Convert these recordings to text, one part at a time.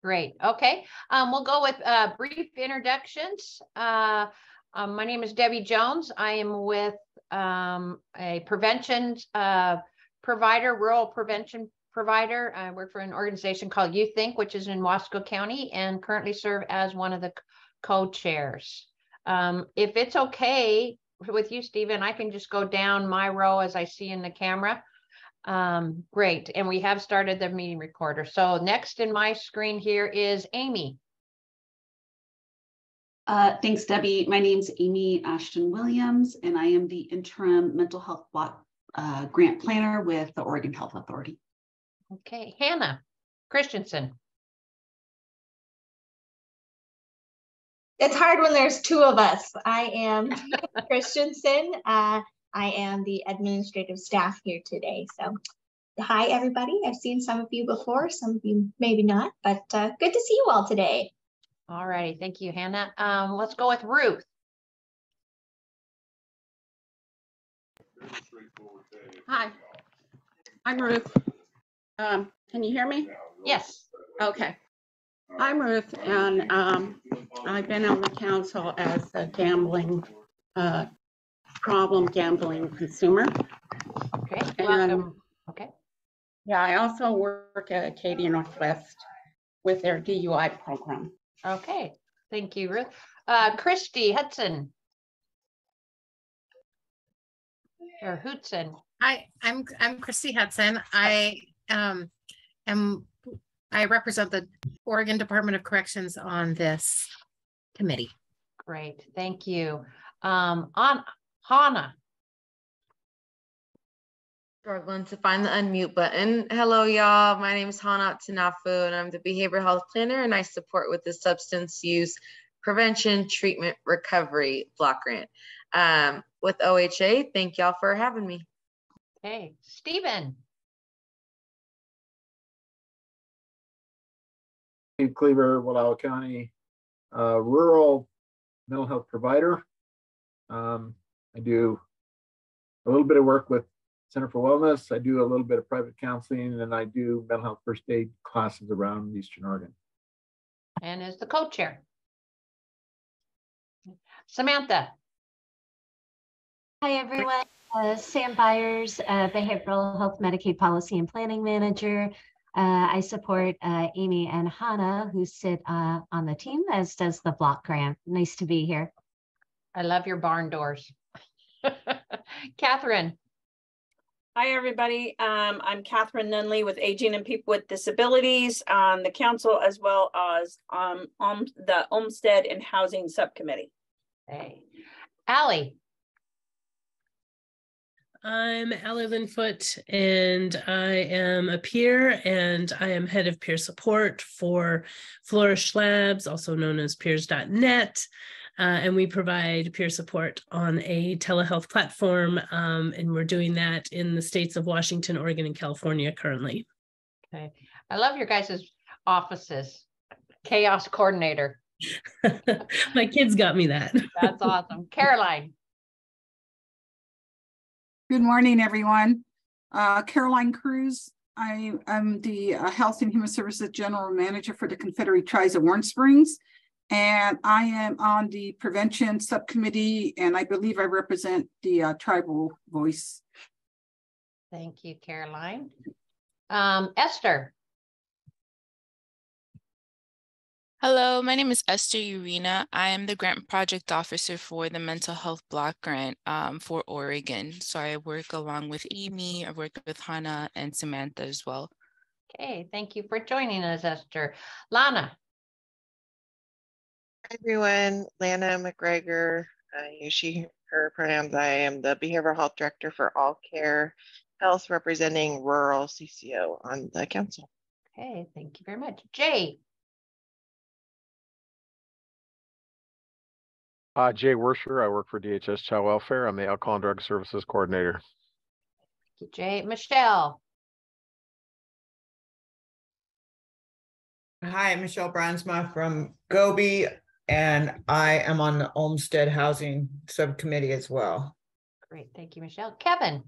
Great. Okay. We'll go with brief introductions. My name is Debbie Jones. I am with a prevention provider, rural prevention provider. I work for an organization called You Think, which is in Wasco County, and currently serve as one of the co-chairs. If it's okay with you, Stephen, I can just go down my row as I see in the camera. Great. And we have started the meeting recorder. So next in my screen here is Amy. Thanks, Debbie. My name's Amy Ashton Williams, and I am the interim mental health block grant planner with the Oregon Health Authority. Okay, Hannah Christensen. It's hard when there's two of us. I am Christensen. I am the administrative staff here today. So hi, everybody. I've seen some of you before, some of you maybe not, but good to see you all today. All righty. Thank you, Hannah. Let's go with Ruth. Hi, I'm Ruth. Can you hear me? Yes. Okay. I'm Ruth, and I've been on the council as a gambling gambling consumer. Okay. And, okay. Yeah, I also work at Acadia Northwest with their DUI program. Okay. Thank you, Ruth. Christy Hudson. Or Hudson. Hi, I'm Christy Hudson. I represent the Oregon Department of Corrections on this committee. Great, thank you. On Hannah. Struggling to find the unmute button. Hello, y'all. My name is Hana Tanafu, and I'm the behavioral health planner, and I support with the substance use prevention, treatment, recovery block grant with OHA. Thank y'all for having me. Okay, Stephen. Steve Cleaver, Wallowa County, rural mental health provider. I do a little bit of work with Center for Wellness. I do a little bit of private counseling, and I do mental health first aid classes around Eastern Oregon. And is the co-chair. Samantha. Hi, everyone. Sam Byers, Behavioral Health Medicaid Policy and Planning Manager. I support Amy and Hannah, who sit on the team, as does the block grant. Nice to be here. I love your barn doors. Catherine. Hi, everybody. I'm Catherine Nunley with Aging and People with Disabilities on the council, as well as on the Olmsted and Housing Subcommittee. Hey, Allie. I'm Allie Linfoot, and I am a peer, and I am head of peer support for Flourish Labs, also known as peers.net. And we provide peer support on a telehealth platform, and we're doing that in the states of Washington, Oregon, and California currently. Okay, I love your guys' offices. Chaos coordinator. My kids got me that. That's awesome. Caroline. Good morning, everyone. Caroline Cruz. I am the Health and Human Services General Manager for the Confederate Tribes of Warm Springs. And I am on the prevention subcommittee, and I believe I represent the tribal voice. Thank you, Caroline. Esther. Hello, my name is Esther Urena. I am the grant project officer for the mental health block grant for Oregon. So I work along with Amy, I work with Hannah and Samantha as well. Okay, thank you for joining us, Esther. Lana. Hi, everyone. Lana McGregor. I use she, her pronouns. I am the behavioral health director for All Care Health, representing rural CCO on the council. Okay, thank you very much. Jay. Jay Wersher. I work for DHS Child Welfare. I'm the Alcohol and Drug Services Coordinator. Thank you, Jay. Michelle. Hi, Michelle Bransma from Gobi, and I am on the Olmsted Housing Subcommittee as well. Great, thank you, Michelle. Kevin.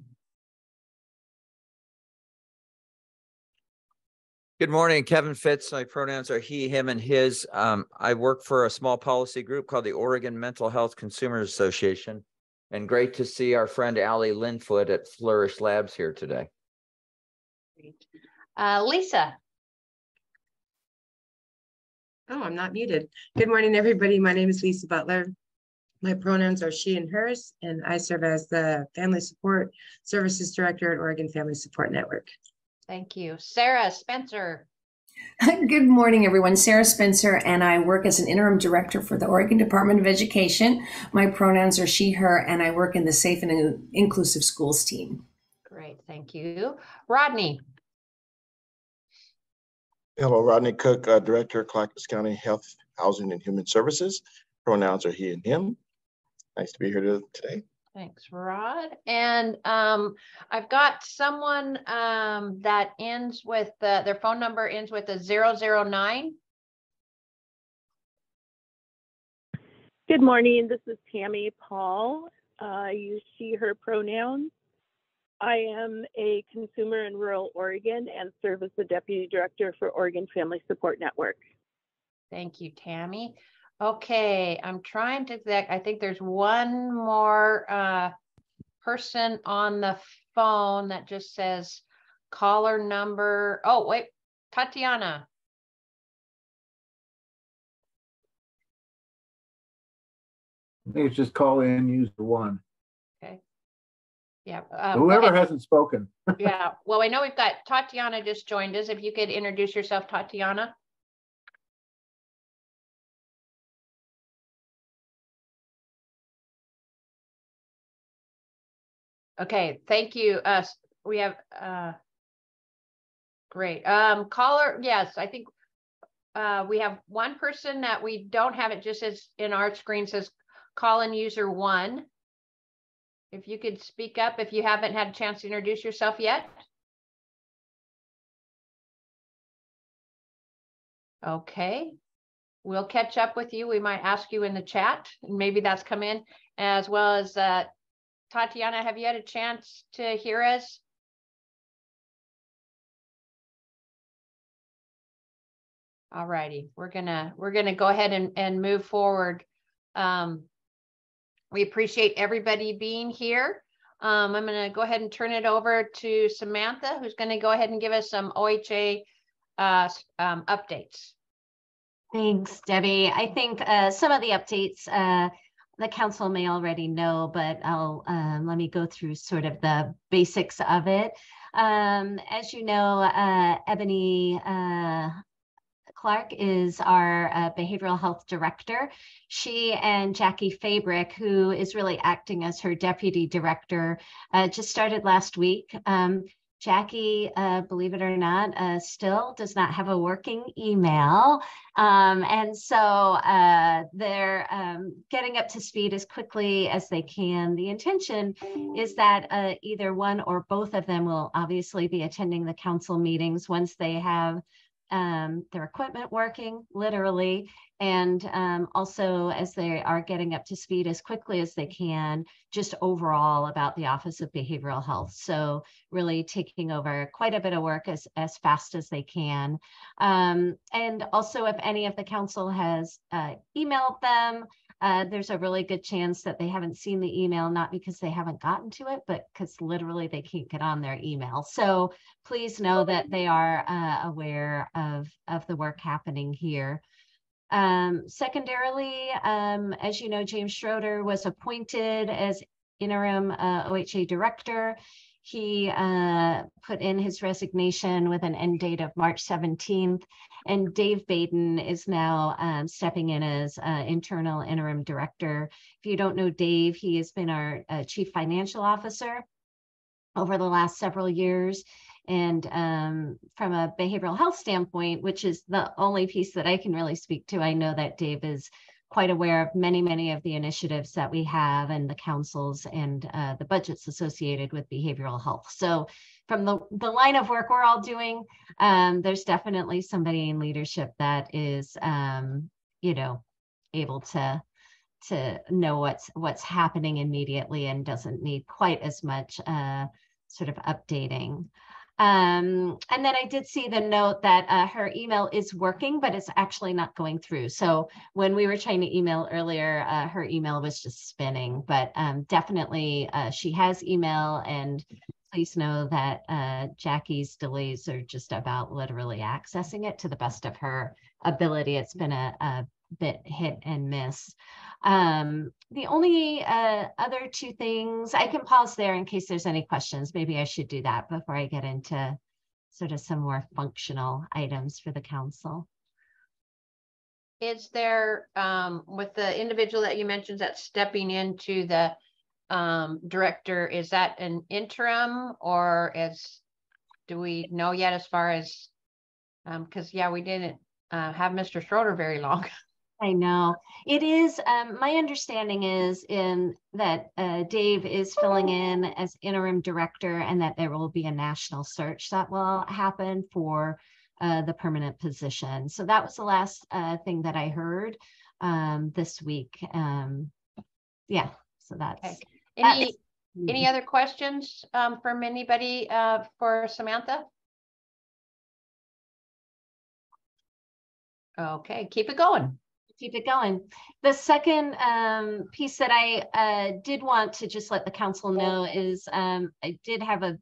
Good morning, Kevin Fitz. My pronouns are he, him, and his. I work for a small policy group called the Oregon Mental Health Consumers Association. And great to see our friend Allie Linfoot at Flourish Labs here today. Lisa. Oh, I'm not muted. Good morning, everybody. My name is Lisa Butler. My pronouns are she and hers, and I serve as the Family Support Services Director at Oregon Family Support Network. Thank you. Sarah Spencer. Good morning, everyone. Sarah Spencer, and I work as an interim director for the Oregon Department of Education. My pronouns are she, her, and I work in the Safe and Inclusive Schools team. Great, thank you. Rodney. Hello, Rodney Cook, Director, Clackamas County Health, Housing, and Human Services. Pronouns are he and him. Nice to be here today. Thanks, Rod. And I've got someone that ends with, their phone number ends with a 009. Good morning, this is Tammy Paul. I use she, her pronouns. I am a consumer in rural Oregon and serve as the Deputy Director for Oregon Family Support Network. Thank you, Tammy. Okay, I'm trying to, I think there's one more person on the phone that just says caller number. Oh, wait, Tatiana. I think it's just call in user one. Okay. Yeah. Whoever hasn't spoken. Yeah. Well, I know we've got Tatiana just joined us. If you could introduce yourself, Tatiana. Okay, thank you. We have great. Caller, yes, I think we have one person that we don't have. It just says in our screen says call in user one. If you could speak up if you haven't had a chance to introduce yourself yet. Okay, we'll catch up with you. We might ask you in the chat, and maybe that's come in, as well as Tatiana, have you had a chance to hear us? All righty, we're gonna go ahead and move forward. We appreciate everybody being here. I'm gonna go ahead and turn it over to Samantha, who's gonna go ahead and give us some OHA updates. Thanks, Debbie. I think some of the updates the council may already know, but I'll let me go through sort of the basics of it. As you know, Ebony Clark is our behavioral health director. She and Jackie Fabric, who is really acting as her deputy director, just started last week. Jackie, believe it or not, still does not have a working email. And so they're getting up to speed as quickly as they can. The intention is that either one or both of them will obviously be attending the council meetings once they have their equipment working, literally, and also as they are getting up to speed as quickly as they can, just overall about the Office of Behavioral Health. So really taking over quite a bit of work as fast as they can. And also if any of the council has emailed them, there's a really good chance that they haven't seen the email, not because they haven't gotten to it, but because literally they can't get on their email. So please know that they are aware of the work happening here. Secondarily, as you know, James Schroeder was appointed as interim OHA director. He put in his resignation with an end date of March 17th, and Dave Baden is now stepping in as internal interim director. If you don't know Dave, he has been our chief financial officer over the last several years. And from a behavioral health standpoint, which is the only piece that I can really speak to, I know that Dave is quite aware of many of the initiatives that we have and the councils and the budgets associated with behavioral health. So from the line of work we're all doing, there's definitely somebody in leadership that is, you know, able to know what's happening immediately and doesn't need quite as much sort of updating. And then I did see the note that her email is working, but it's actually not going through. So when we were trying to email earlier, her email was just spinning, but definitely she has email, and please know that Jackie's delays are just about literally accessing it to the best of her ability. It's been a bit hit and miss. The only other two things, I can pause there in case there's any questions. Maybe I should do that before I get into sort of some more functional items for the council. Is there, with the individual that you mentioned that's stepping into the director, is that an interim, or do we know yet as far as, because yeah, we didn't have Mr. Schroeder very long. I know it is. My understanding is that Dave is filling in as interim director, and that there will be a national search that will happen for the permanent position. So that was the last thing that I heard this week. Yeah, so that's okay. Any other questions from anybody for Samantha? Okay, keep it going. Keep it going. The second piece that I did want to just let the council know is I did have a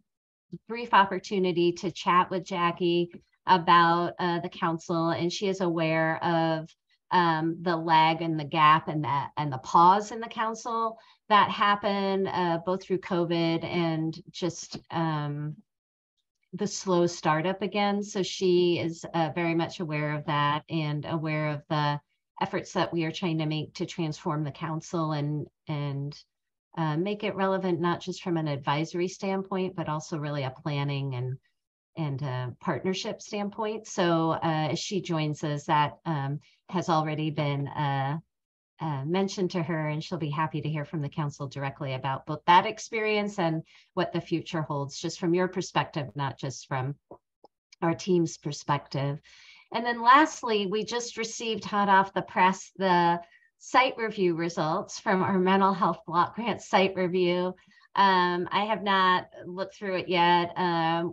brief opportunity to chat with Jackie about the council, and she is aware of the lag and the gap and the pause in the council that happened both through COVID and just the slow startup again. So she is very much aware of that and aware of the efforts that we are trying to make to transform the council and make it relevant, not just from an advisory standpoint, but also really a planning and a partnership standpoint. So as she joins us, that has already been mentioned to her, and she'll be happy to hear from the council directly about both that experience and what the future holds, just from your perspective, not just from our team's perspective. And then lastly, we just received hot off the press the site review results from our mental health block grant site review. I have not looked through it yet.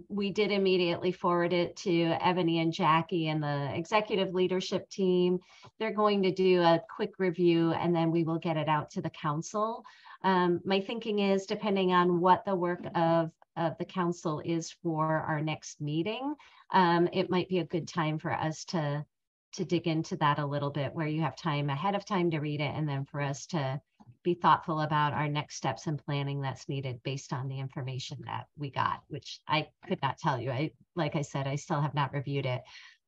We did immediately forward it to Ebony and Jackie and the executive leadership team. They're going to do a quick review, and then we will get it out to the council. My thinking is, depending on what the work of the council is for our next meeting, it might be a good time for us to dig into that a little bit, where you have time ahead of time to read it, and then for us to be thoughtful about our next steps and planning that's needed based on the information that we got, which I could not tell you. Like I said, I still have not reviewed it,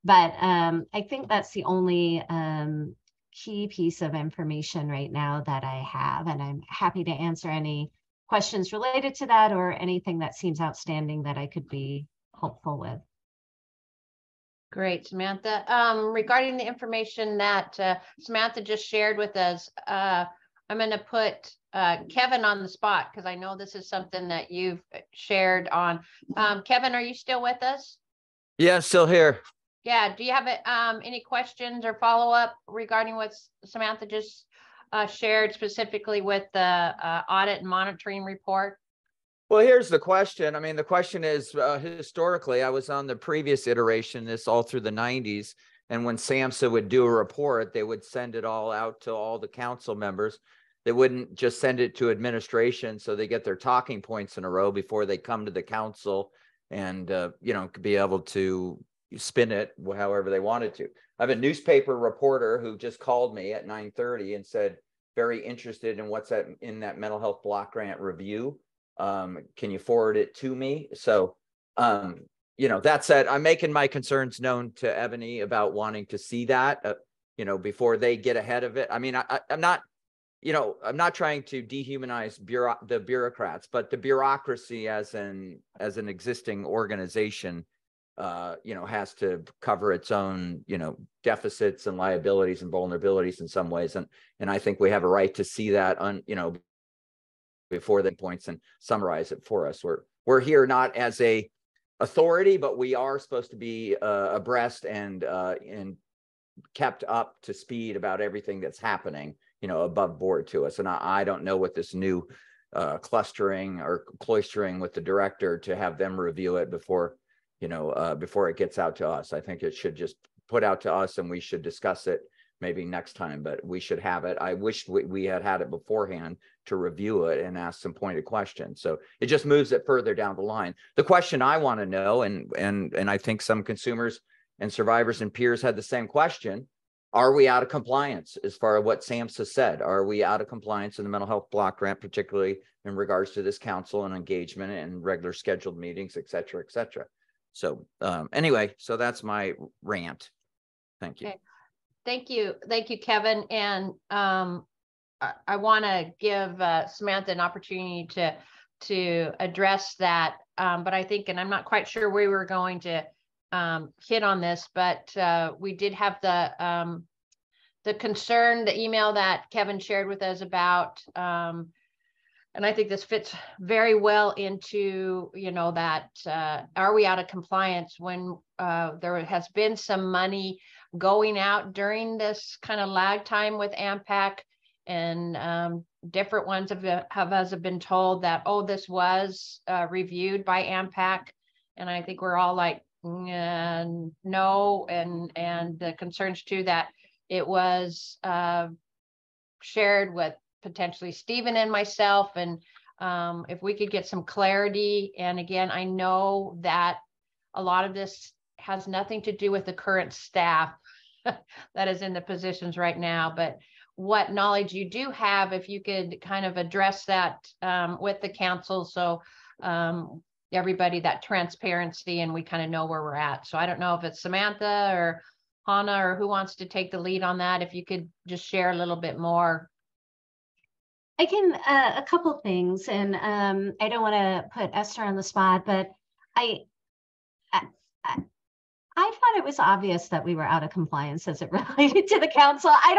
but I think that's the only key piece of information right now that I have, and I'm happy to answer any questions related to that or anything that seems outstanding that I could be helpful with. Great, Samantha. Regarding the information that Samantha just shared with us, I'm going to put Kevin on the spot, because I know this is something that you've shared on. Kevin, are you still with us? Yeah, I'm still here. Yeah. Do you have any questions or follow up regarding what Samantha just shared, specifically with the audit and monitoring report? Well, here's the question. I mean, the question is, historically, I was on the previous iteration, this all through the 90s. And when SAMHSA would do a report, they would send it all out to all the council members. They wouldn't just send it to administration so they get their talking points in a row before they come to the council and, you know, be able to spin it however they wanted to. I have a newspaper reporter who just called me at 9:30 and said, very interested in what's in that mental health block grant review. Can you forward it to me? So, you know, that said, I'm making my concerns known to Ebony about wanting to see that, you know, before they get ahead of it. I mean, I'm not, you know, I'm not trying to dehumanize the bureaucrats, but the bureaucracy as an existing organization, you know, has to cover its own, you know, deficits and liabilities and vulnerabilities in some ways. And I think we have a right to see that you know, before the points and summarize it for us. We're here not as a authority, but we are supposed to be abreast and kept up to speed about everything that's happening, you know, above board to us. And I don't know what this new clustering or cloistering with the director to have them review it before, before it gets out to us. I think it should just put out to us and we should discuss it maybe next time, but we should have it. I wish we had it beforehand to review it and ask some pointed questions. So it just moves it further down the line. The question I want to know, and I think some consumers and survivors and peers had the same question: are we out of compliance as far as what SAMHSA said? Are we out of compliance in the mental health block grant, particularly in regards to this council and engagement and regular scheduled meetings, et cetera, et cetera. So anyway, so that's my rant. Thank you. Okay. Thank you, Kevin. And I want to give Samantha an opportunity to address that. But I think, and I'm not quite sure we were going to hit on this, but we did have the concern, the email that Kevin shared with us about, and I think this fits very well into, that are we out of compliance when there has been some money going out during this kind of lag time with AMHPAC, and different ones have been told that, oh, this was reviewed by AMHPAC, and I think we're all like, no, and the concerns too that it was shared with potentially Stephen and myself, and if we could get some clarity. And again, I know that a lot of this has nothing to do with the current staff that is in the positions right now, but what knowledge you do have, if you could kind of address that with the council, so everybody, that transparency, and we kind of know where we're at. So I don't know if it's Samantha or Hannah or who wants to take the lead on that. If you could just share a little bit more. I can, a couple things, and I don't want to put Esther on the spot, but I thought it was obvious that we were out of compliance as it related to the council. I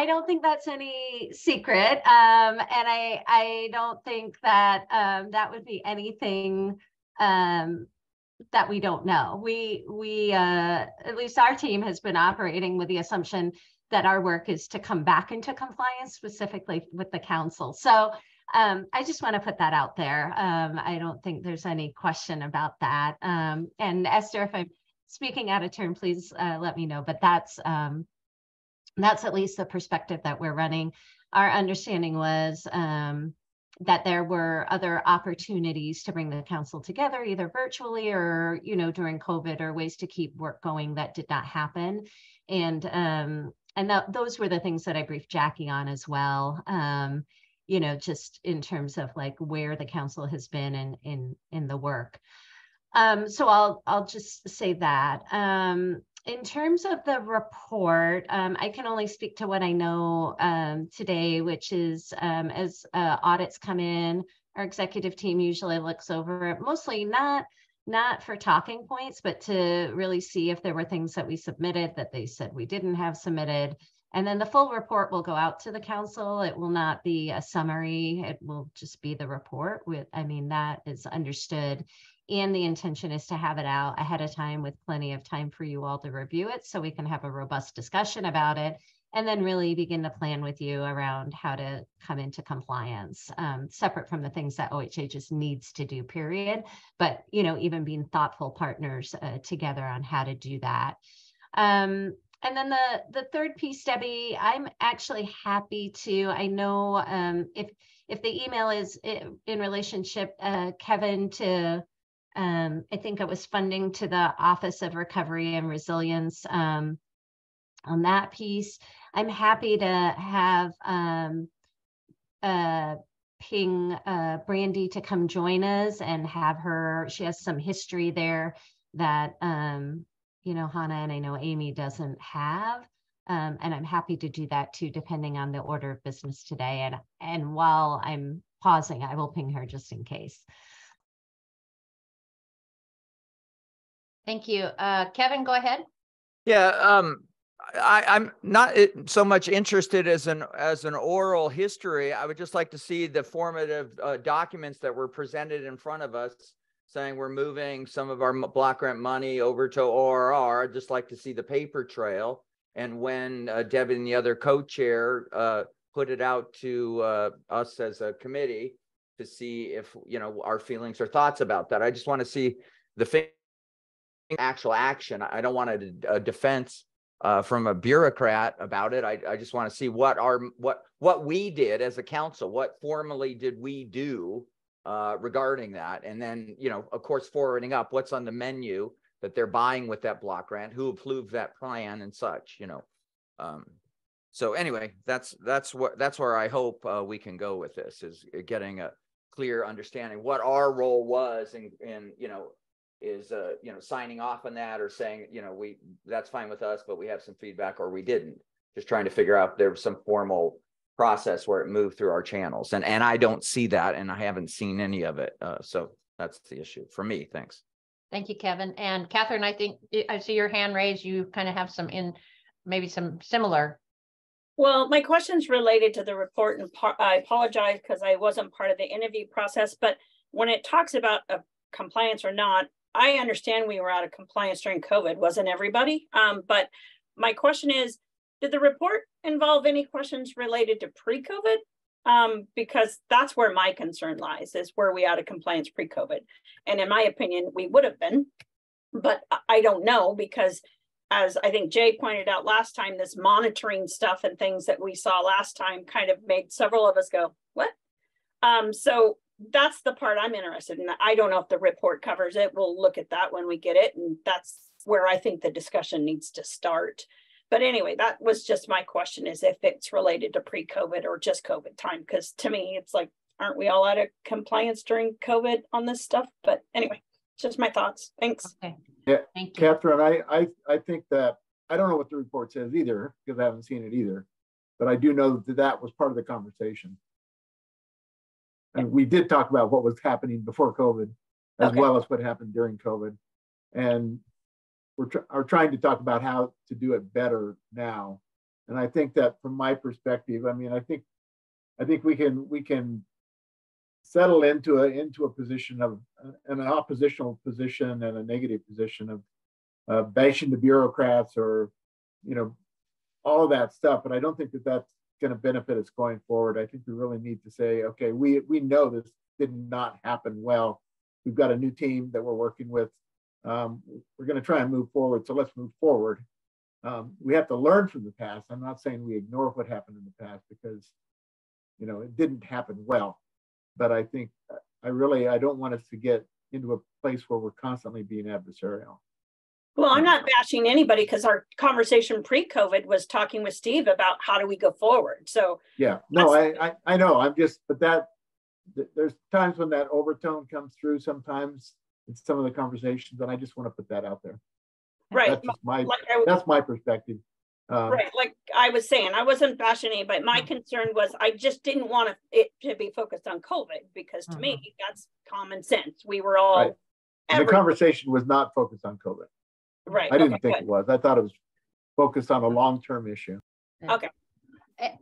don't think that's any secret. And I don't think that that would be anything that we don't know. We at least our team has been operating with the assumption that our work is to come back into compliance, specifically with the council. So I just want to put that out there. I don't think there's any question about that. And Esther, if I'm speaking out of turn, please let me know. But that's at least the perspective that we're running. Our understanding was that there were other opportunities to bring the council together, either virtually or, during COVID, or ways to keep work going that did not happen. And those were the things that I briefed Jackie on as well. Just in terms of like where the council has been in the work. So I'll just say that. In terms of the report, I can only speak to what I know today, which is as audits come in, our executive team usually looks over it, mostly not for talking points, but to really see if there were things that we submitted that they said we didn't have submitted. And then the full report will go out to the council. It will not be a summary. It will just be the report. That is understood. And the intention is to have it out ahead of time with plenty of time for you all to review it so we can have a robust discussion about it, and then really begin to plan with you around how to come into compliance, separate from the things that OHA just needs to do, period. But, even being thoughtful partners together on how to do that. And then the third piece, Debbie, I'm actually happy to, I know if the email is in relationship, Kevin, to, I think it was funding to the Office of Recovery and Resilience on that piece. I'm happy to have ping Brandy to come join us and have her, she has some history there that, Hannah and I know Amy doesn't have. And I'm happy to do that too, depending on the order of business today. And while I'm pausing, I will ping her just in case. Thank you. Kevin, go ahead. Yeah, I'm not so much interested as an oral history. I would just like to see the formative documents that were presented in front of us, saying we're moving some of our block grant money over to ORR. I'd just like to see the paper trail. And when Debbie and the other co-chair put it out to us as a committee to see if, our feelings or thoughts about that. I just want to see the actual action. I don't want a defense from a bureaucrat about it. I just want to see what we did as a council, what formally did we do regarding that. And then, of course, forwarding up what's on the menu that they're buying with that block grant, who approved that plan and such, So anyway, that's where I hope we can go with this, is getting a clear understanding what our role was, and is signing off on that, or saying that's fine with us, but we have some feedback, or we didn't. Just trying to figure out if there was some formal process where it moved through our channels, and I don't see that, and I haven't seen any of it. So that's the issue for me. Thanks. Thank you, Kevin. And Catherine, I think I see your hand raised. You kind of have maybe some similar. Well, my question's related to the report, and I apologize because I wasn't part of the interview process, but when it talks about a compliance or not, I understand we were out of compliance during COVID, wasn't everybody? But my question is, did the report involve any questions related to pre-COVID? Because that's where my concern lies, is were we out of compliance pre-COVID? And in my opinion, we would have been, but I don't know, because as I think Jay pointed out last time, this monitoring stuff and things that we saw last time kind of made several of us go, what? So that's the part I'm interested in. I don't know if the report covers it. We'll look at that when we get it. And that's where I think the discussion needs to start. But anyway, that was just my question, is if it's related to pre-COVID or just COVID time. Because to me, it's like, aren't we all out of compliance during COVID on this stuff? But anyway, just my thoughts. Thanks. Okay. Yeah, thank you. Catherine, I think that, I don't know what the report says either, because I haven't seen it either. But I do know that was part of the conversation. And we did talk about what was happening before COVID, as well as what happened during COVID. And we're trying to talk about how to do it better now. And I think that from my perspective, I mean, I think we can settle into a position of an oppositional position and a negative position of bashing the bureaucrats, or, all of that stuff. But I don't think that that's going to benefit us going forward. I think we really need to say, okay, we know this did not happen well. We've got a new team that we're working with. We're going to try and move forward. So let's move forward. We have to learn from the past. I'm not saying we ignore what happened in the past, because, it didn't happen well. But I think I don't want us to get into a place where we're constantly being adversarial. Well, I'm not bashing anybody, because our conversation pre-COVID was talking with Steve about how do we go forward. So yeah, no, I know. I'm just, but there's times when that overtone comes through sometimes in some of the conversations, and I just want to put that out there. Right. That's my perspective. Right. Like I was saying, I wasn't bashing anybody. My concern was I just didn't want it to be focused on COVID, because to me, that's common sense. We were all. Right. And the conversation was not focused on COVID. Right. I didn't think it was. I thought it was focused on a long-term issue. Okay.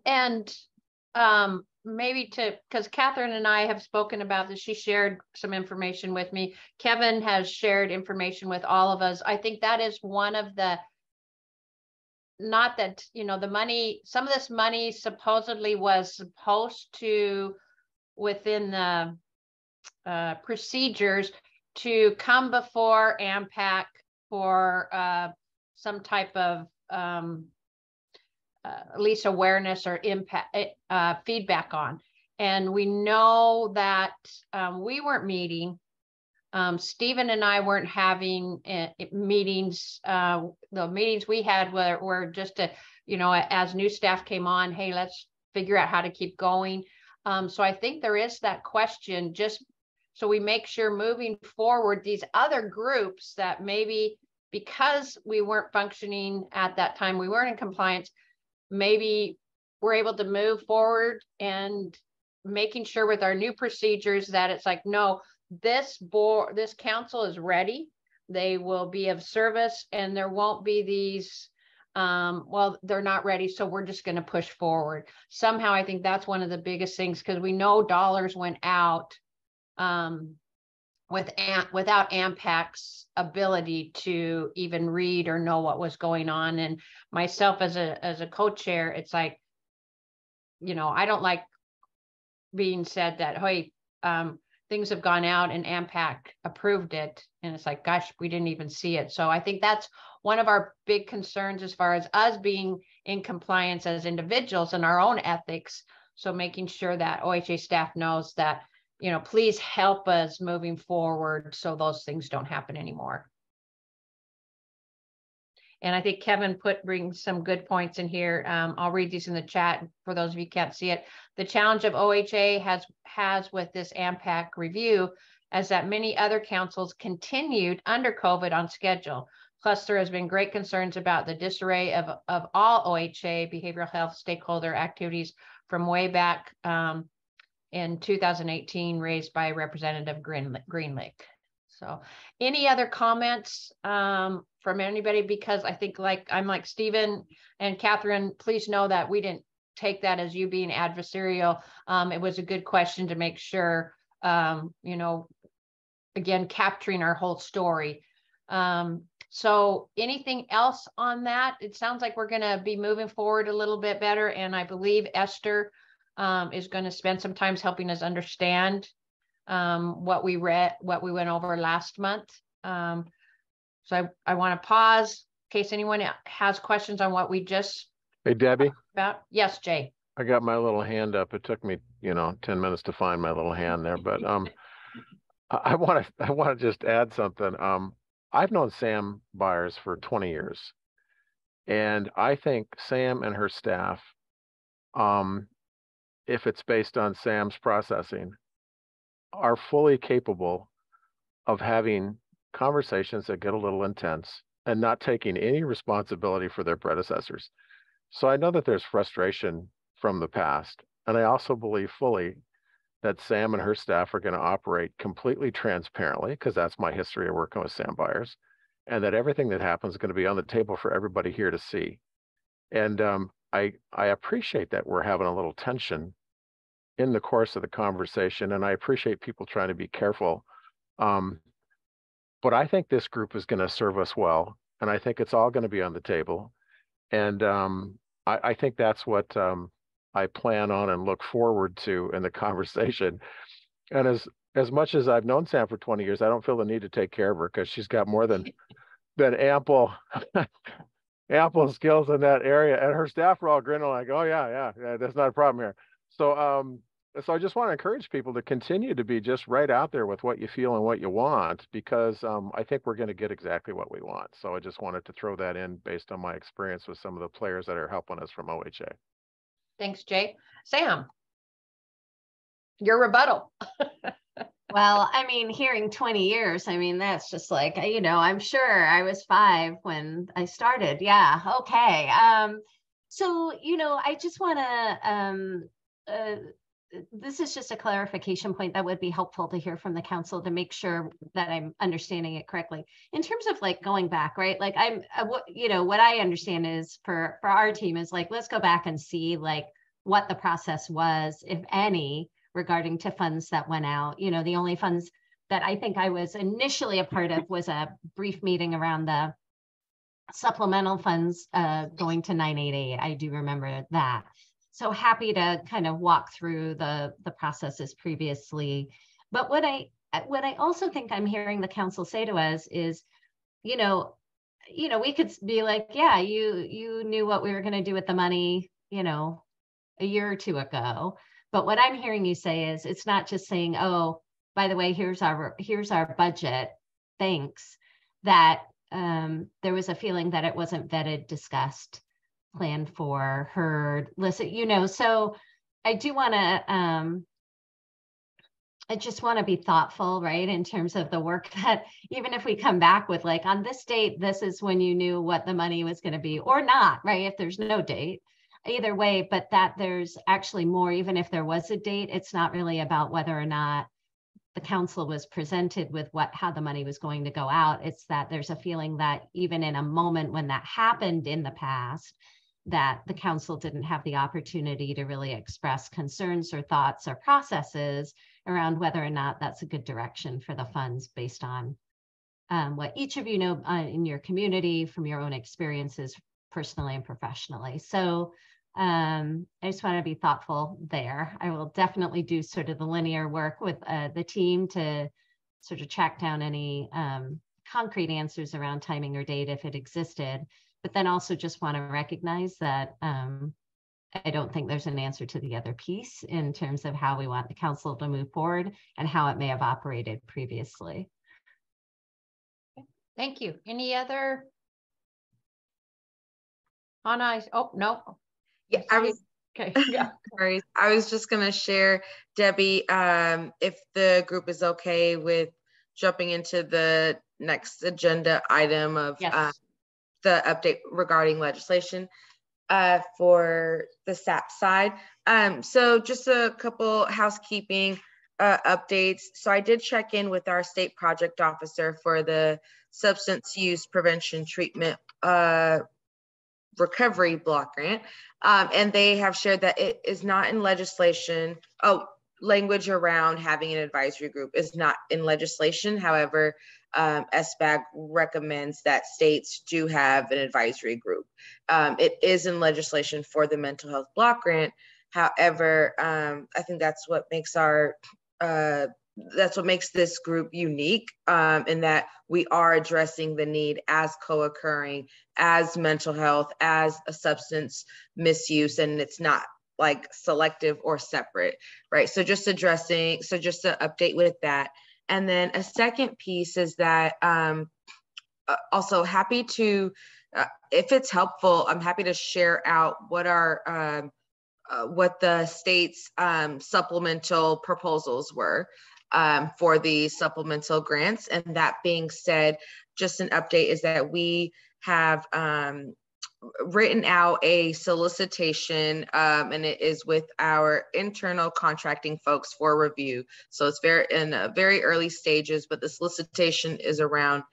And maybe because Catherine and I have spoken about this, she shared some information with me. Kevin has shared information with all of us. I think that is one of the, not that, the money, some of this money supposedly was supposed to, within the procedures, to come before AMHPAC for some type of at least awareness or impact feedback on. And we know that we weren't meeting. Stephen and I weren't having meetings. The meetings we had were just to, as new staff came on, hey, let's figure out how to keep going. So I think there is that question, just so we make sure moving forward, these other groups that maybe because we weren't functioning at that time, we weren't in compliance, maybe we're able to move forward and making sure with our new procedures that it's like, no, this council is ready. They will be of service, and there won't be these, well, they're not ready, so we're just going to push forward. Somehow, I think that's one of the biggest things, because we know dollars went out without AMHPAC's ability to even read or know what was going on. And myself as a co-chair, it's like, you know, I don't like being said that, hey, things have gone out and AMHPAC approved it. And it's like, gosh, we didn't even see it. So I think that's one of our big concerns as far as us being in compliance as individuals and our own ethics. So making sure that OHA staff knows that, you know, please help us moving forward so those things don't happen anymore. And I think Kevin brings some good points in here. I'll read these in the chat for those of you who can't see it. The challenge of OHA has with this AMHPAC review is that many other councils continued under COVID on schedule. Plus, there has been great concerns about the disarray of all OHA behavioral health stakeholder activities from way back in 2018, raised by Representative Greenlick. So any other comments from anybody? Because I think I'm like Stephen and Catherine, please know that we didn't take that as you being adversarial. It was a good question to make sure, you know, again, capturing our whole story. So anything else on that? It sounds like we're going to be moving forward a little bit better. And I believe Esther is going to spend some time helping us understand what we went over last month. So I want to pause in case anyone has questions on what we just Hey, Debbie. talked about. Yes, Jay. I got my little hand up. It took me, you know, 10 minutes to find my little hand there, but I want to just add something. I've known Sam Byers for 20 years, and I think Sam and her staff, if it's based on Sam's processing, are fully capable of having conversations that get a little intense and not taking any responsibility for their predecessors. So I know that there's frustration from the past, and I also believe fully that Sam and her staff are going to operate completely transparently, because that's my history of working with Sam Byers, and that everything that happens is going to be on the table for everybody here to see. And I appreciate that we're having a little tension in the course of the conversation, and I appreciate people trying to be careful. But I think this group is going to serve us well, and I think it's all going to be on the table. And I think that's what I plan on and look forward to in the conversation. And as much as I've known Sam for 20 years, I don't feel the need to take care of her, because she's got more than ample ample skills in that area. And her staff are all grinning like, oh yeah, that's not a problem here. So I just want to encourage people to continue to be just right out there with what you feel and what you want, because I think we're going to get exactly what we want. So I just wanted to throw that in based on my experience with some of the players that are helping us from OHA. Thanks, Jay. Sam, your rebuttal. Well, I mean, hearing 20 years, I mean, that's just like, you know, I'm sure I was 5 when I started. Yeah. Okay. So, you know, I just want to, this is just a clarification point that would be helpful to hear from the council to make sure that I'm understanding it correctly. In terms of like going back, right? Like you know, what I understand is for our team is like, let's go back and see like what the process was, if any, regarding to funds that went out. You know, the only funds that I think I was initially a part of was a brief meeting around the supplemental funds going to 988. I do remember that. So happy to kind of walk through the processes previously. But what I also think I'm hearing the council say to us is, you know, we could be like, yeah, you knew what we were going to do with the money, you know, a year or two ago. But what I'm hearing you say is, it's not just saying, oh, by the way, here's our budget, thanks. That there was a feeling that it wasn't vetted, discussed, planned for, heard, listen, you know. So I do want to, I just want to be thoughtful, right, in terms of the work that, even if we come back with like, on this date, this is when you knew what the money was going to be, or not, right, if there's no date, either way, but that there's actually more, even if there was a date, it's not really about whether or not the council was presented with how the money was going to go out. It's that there's a feeling that even in a moment when that happened in the past, that the council didn't have the opportunity to really express concerns or thoughts or processes around whether or not that's a good direction for the funds based on what each of you know in your community from your own experiences personally and professionally. So I just want to be thoughtful there. I will definitely do sort of the linear work with the team to sort of track down any concrete answers around timing or date if it existed, but then also just want to recognize that I don't think there's an answer to the other piece in terms of how we want the council to move forward and how it may have operated previously. Thank you. Any other? Hannah, oh, no. Yeah, I was okay. Yeah. Sorry, I was just gonna share, Debbie, if the group is okay with jumping into the next agenda item of Yes. the update regarding legislation for the SAP side. So just a couple housekeeping updates. So I did check in with our state project officer for the substance use prevention treatment recovery block grant. And they have shared that it is not in legislation. Oh, language around having an advisory group is not in legislation. However, SBAG recommends that states do have an advisory group. It is in legislation for the mental health block grant. However, I think that's what makes this group unique, in that we are addressing the need as co-occurring, as mental health, as a substance misuse, and it's not like selective or separate, right? So just to update with that. And then a second piece is that also happy to, if it's helpful, I'm happy to share out what the state's supplemental proposals were for the supplemental grants. And that being said, just an update is that we have written out a solicitation, and it is with our internal contracting folks for review. So it's in very early stages, but the solicitation is around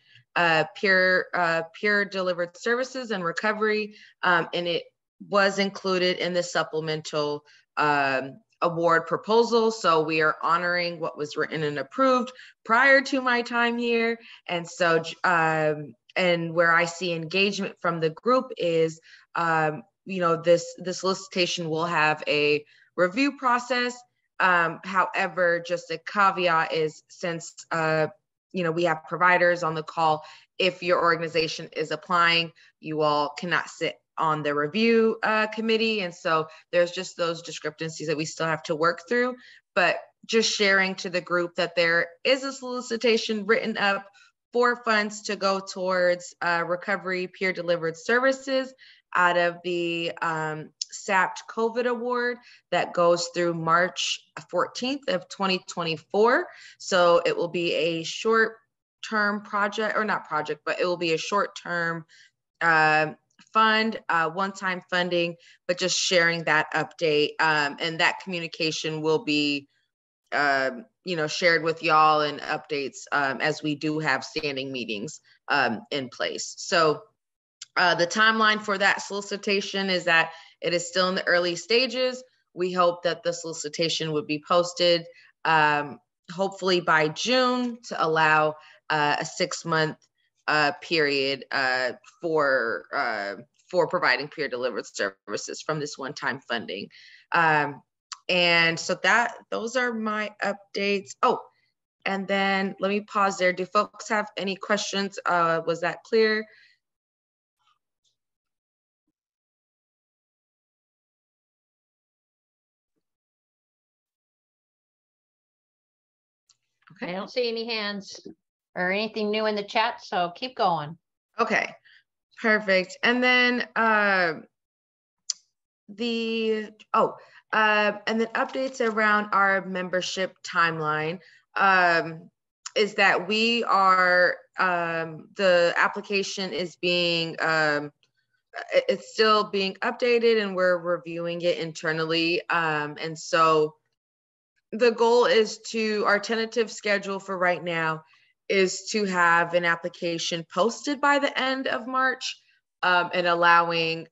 peer delivered services and recovery, and it was included in the supplemental award proposal. So we are honoring what was written and approved prior to my time here. And so, and where I see engagement from the group is, this solicitation will have a review process. However, just a caveat is, since we have providers on the call, if your organization is applying, you all cannot sit on the review committee. And so there's just those discrepancies that we still have to work through, but just sharing to the group that there is a solicitation written up for funds to go towards recovery peer delivered services out of the SAPT COVID award that goes through March 14th of 2024. So it will be a short-term project, or not project, but it will be a short-term fund, one-time funding, but just sharing that update, and that communication will be shared with y'all and updates as we do have standing meetings in place. So the timeline for that solicitation is that it is still in the early stages. We hope that the solicitation would be posted hopefully by June to allow a 6-month period for providing peer delivered services from this one-time funding. And so those are my updates. Oh, and then let me pause there. Do folks have any questions? Was that clear? Okay. I don't see any hands or anything new in the chat, so keep going. Okay, perfect. And then and then updates around our membership timeline is that we are, the application is being, it's still being updated and we're reviewing it internally. And so the goal is our tentative schedule for right now is to have an application posted by the end of March, and allowing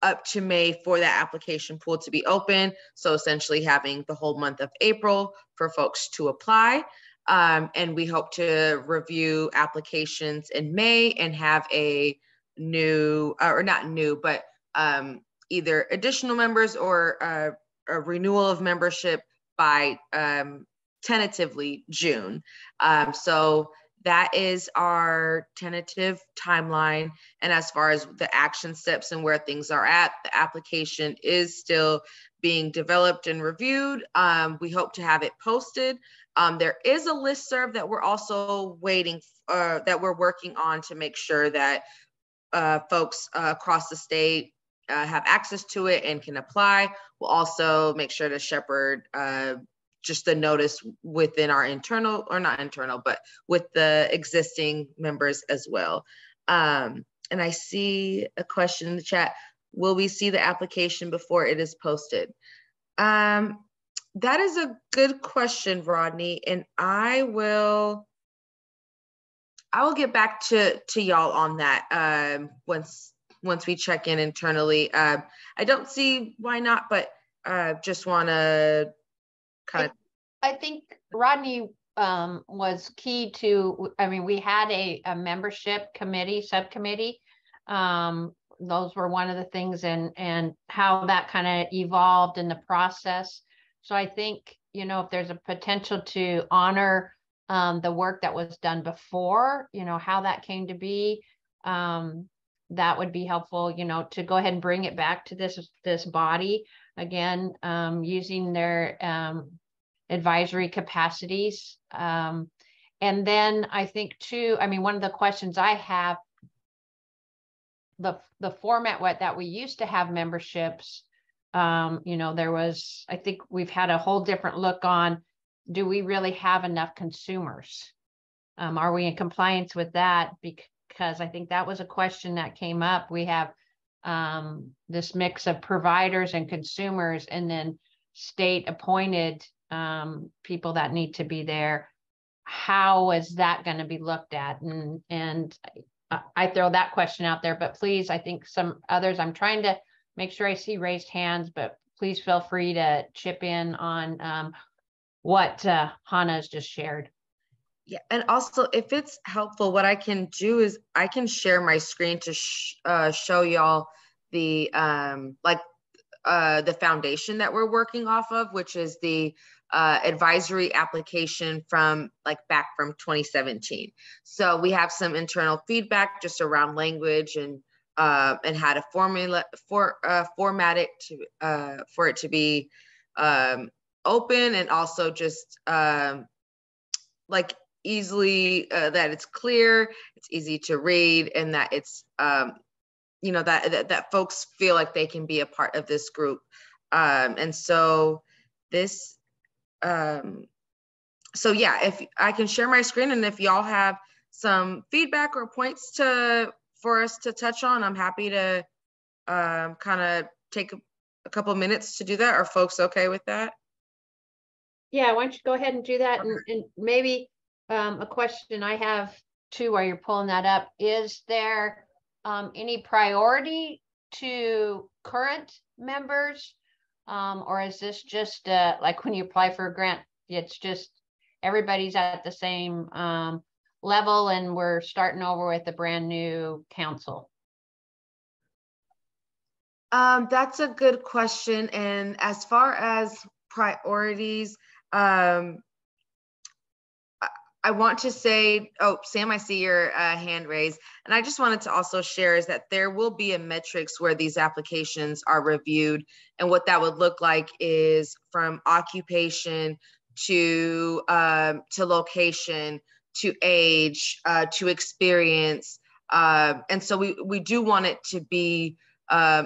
up to May for that application pool to be open. So essentially having the whole month of April for folks to apply. And we hope to review applications in May and have a new, or not new, but either additional members or a renewal of membership by tentatively June. So that is our tentative timeline. And as far as the action steps and where things are at, the application is still being developed and reviewed. We hope to have it posted. There is a listserv that we're also waiting, that we're working on to make sure that folks across the state have access to it and can apply. We'll also make sure to shepherd just the notice within our internal, or not internal, but with the existing members as well. And I see a question in the chat. Will we see the application before it is posted? That is a good question, Rodney, and I will get back to y'all on that once we check in internally. I don't see why not, but just want to kind of. I think Rodney was key to, I mean, we had a membership committee, subcommittee. Those were one of the things, and how that kind of evolved in the process. So I think, you know, if there's a potential to honor the work that was done before, you know, how that came to be, that would be helpful, you know, to go ahead and bring it back to this body again, using their advisory capacities. And then I think too, I mean, one of the questions I have, the format that we used to have memberships, you know, there was, I think we've had a whole different look on, do we really have enough consumers? Are we in compliance with that? Because I think that was a question that came up. We have this mix of providers and consumers, and then state appointed people that need to be there. How is that going to be looked at? And I throw that question out there, but please, I think some others, I'm trying to make sure I see raised hands, but please feel free to chip in on what Hannah has just shared. Yeah, and also if it's helpful, what I can do is I can share my screen to show y'all the the foundation that we're working off of, which is the advisory application from back from 2017. So we have some internal feedback just around language and how to format it to for it to be open, and also just easily that it's clear, it's easy to read, and that it's you know, that folks feel like they can be a part of this group. And so this so yeah, if I can share my screen, and if y'all have some feedback or points for us to touch on, I'm happy to kind of take a couple minutes to do that. Are folks okay with that? Yeah, why don't you go ahead and do that? And maybe a question I have too, while you're pulling that up, is there any priority to current members? Or is this just like when you apply for a grant, it's just everybody's at the same level and we're starting over with a brand new council? That's a good question. And as far as priorities, I want to say, oh, Sam, I see your hand raised. And I just wanted to also share is that there will be a metrics where these applications are reviewed. And what that would look like is from occupation to location, to age, to experience. And so we do want it to be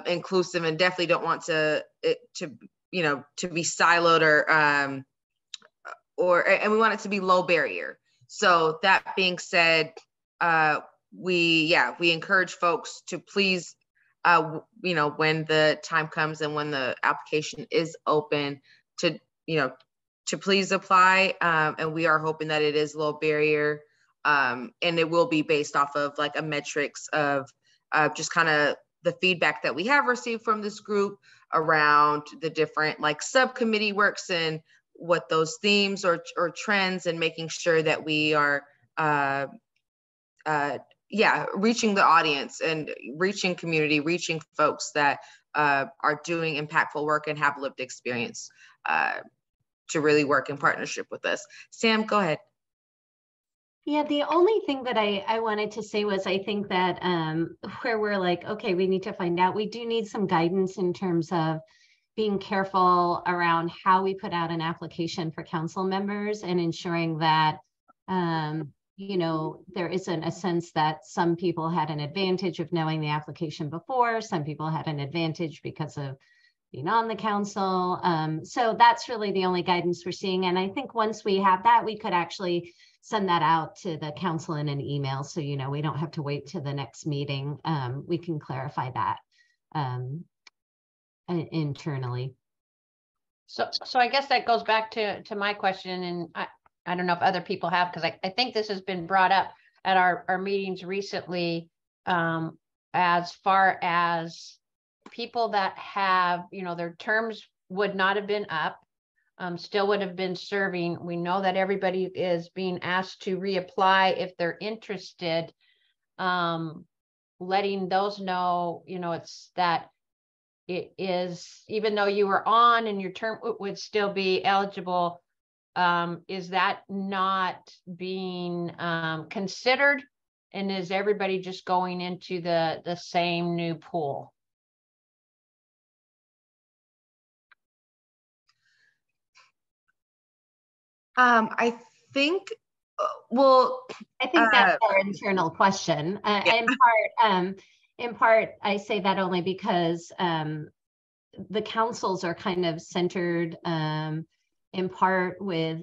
inclusive, and definitely don't want to be siloed and we want it to be low barrier. So that being said, we encourage folks to please, when the time comes and when the application is open, to please apply. And we are hoping that it is low barrier, and it will be based off of a metrics of just kind of the feedback that we have received from this group around the different subcommittee works and what those themes or trends, and making sure that we are reaching the audience and reaching community, reaching folks that are doing impactful work and have lived experience to really work in partnership with us. Sam, go ahead. Yeah, the only thing that I wanted to say was I think that where we're like, okay, we need to find out, we do need some guidance in terms of being careful around how we put out an application for council members and ensuring that, you know, there isn't a sense that some people had an advantage of knowing the application before, some people had an advantage because of being on the council. So that's really the only guidance we're seeing. And I think once we have that, we could actually send that out to the council in an email. So, you know, we don't have to wait to the next meeting. We can clarify that internally. So I guess that goes back to my question, and I don't know if other people have, because I think this has been brought up at our meetings recently, as far as people that have, you know, their terms would not have been up, still would have been serving. We know that everybody is being asked to reapply if they're interested, letting those know, you know, it's that it is, even though you were on and your term would still be eligible, is that not being considered? And is everybody just going into the same new pool? I think, well, I think that's our internal question. Yeah. In part, I say that only because the councils are kind of centered in part with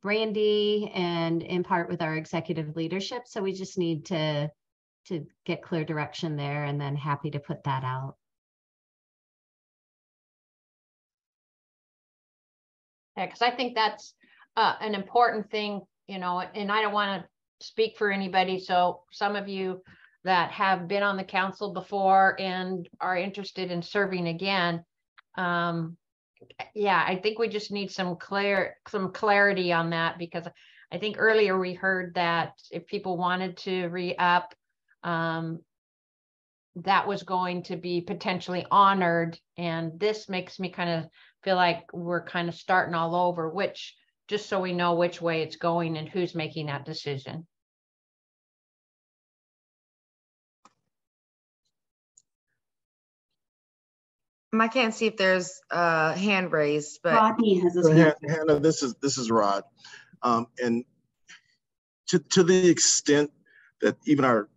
Brandy and in part with our executive leadership. So we just need to get clear direction there, and then happy to put that out. Yeah, because I think that's an important thing, you know, and I don't want to speak for anybody. So some of you that have been on the council before and are interested in serving again, yeah, I think we just need some clarity on that, because I think earlier we heard that if people wanted to re-up, that was going to be potentially honored. And this makes me kind of feel like we're kind of starting all over, which, just so we know which way it's going and who's making that decision. I can't see if there's a hand raised, but Rodney has his hand. Hannah, this is Rod. And to the extent that even our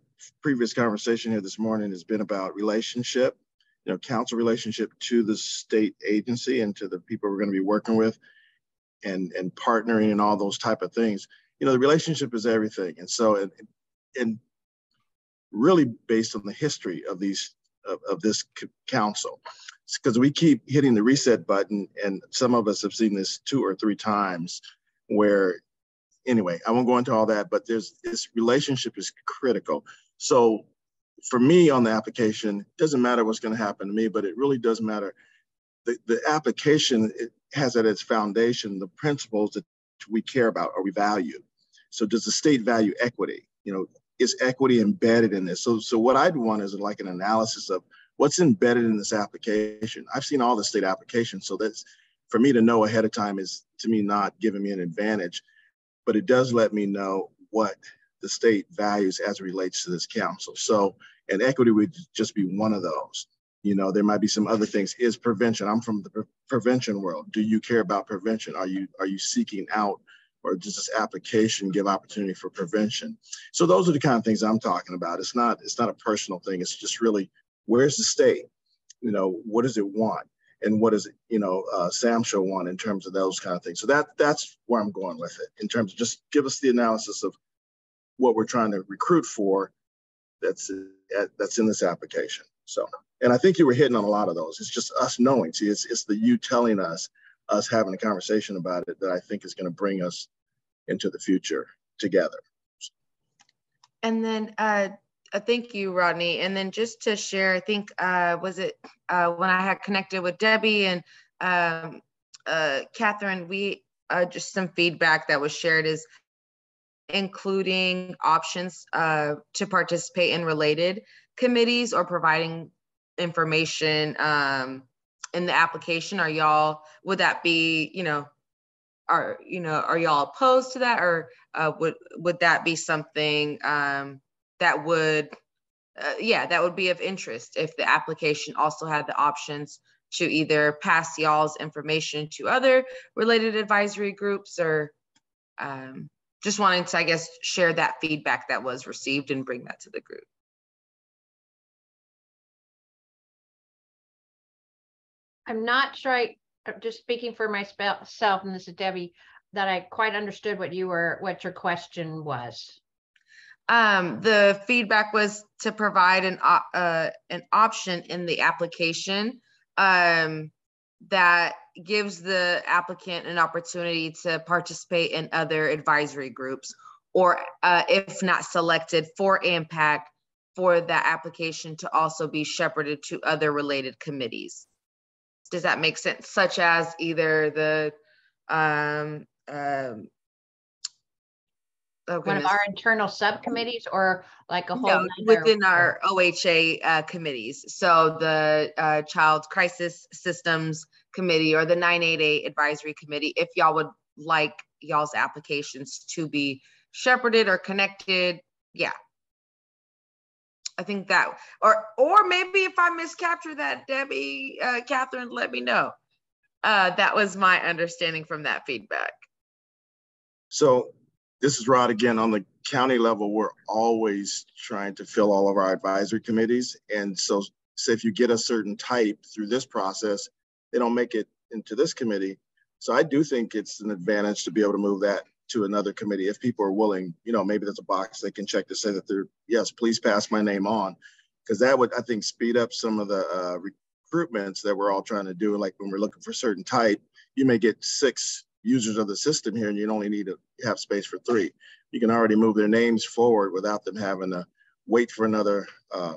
previous conversation here this morning has been about relationship, you know, council relationship to the state agency and to the people we're going to be working with, and partnering and all those type of things. You know, the relationship is everything. And so, and really based on the history of these of this council, because we keep hitting the reset button, and some of us have seen this 2 or 3 times where, anyway, I won't go into all that, but this relationship is critical. So for me on the application, it doesn't matter what's going to happen to me, but it really does matter. The application, it has at its foundation the principles that we care about or we value. So does the state value equity? You know, is equity embedded in this? So what I'd want is like an analysis of what's embedded in this application. I've seen all the state applications, so that's, for me to know ahead of time is, to me, not giving me an advantage, but it does let me know what the state values as it relates to this council. So, and equity would just be one of those. You know, there might be some other things. Is prevention? I'm from the prevention world. Do you care about prevention? Are you seeking out, or does this application give opportunity for prevention? So those are the kind of things I'm talking about. It's not a personal thing. It's just really, where's the state? You know, what does it want? And what does it, you know, SAMHSA want in terms of those kind of things? So that's where I'm going with it, in terms of just give us the analysis of what we're trying to recruit for that's in this application. So, and I think you were hitting on a lot of those. It's just us knowing. See, it's the you telling us having a conversation about it that I think is going to bring us into the future together. And then thank you, Rodney. And then just to share, I think, was it when I had connected with Debbie and Catherine, we just some feedback that was shared is including options to participate in related committees or providing information in the application? Are y'all, would that be, are y'all opposed to that, or would that be something that would that would be of interest if the application also had the options to either pass y'all's information to other related advisory groups, or just wanting to, I guess, share that feedback that was received and bring that to the group. I'm not sure just speaking for myself, and this is Debbie, that I quite understood what your question was. The feedback was to provide an option in the application that gives the applicant an opportunity to participate in other advisory groups, or if not selected for AMHPAC, for that application to also be shepherded to other related committees. Does that make sense? Such as either the one of our internal subcommittees, or like a whole within our OHA committees. So the Child Crisis Systems Committee or the 988 Advisory Committee, if y'all would like y'all's applications to be shepherded or connected. Yeah. I think that, or maybe if I miscapture that, Debbie, Catherine, let me know. That was my understanding from that feedback. So this is Rod again. On the county level, we're always trying to fill all of our advisory committees. And so if you get a certain type through this process, they don't make it into this committee. So I do think it's an advantage to be able to move that to another committee if people are willing. Maybe there's a box they can check to say that they're, yes, please pass my name on, because that would, I think, speed up some of the recruitments that we're all trying to do. Like when we're looking for a certain type, you may get 6 users of the system here and you only need to have space for 3. You can already move their names forward without them having to wait for another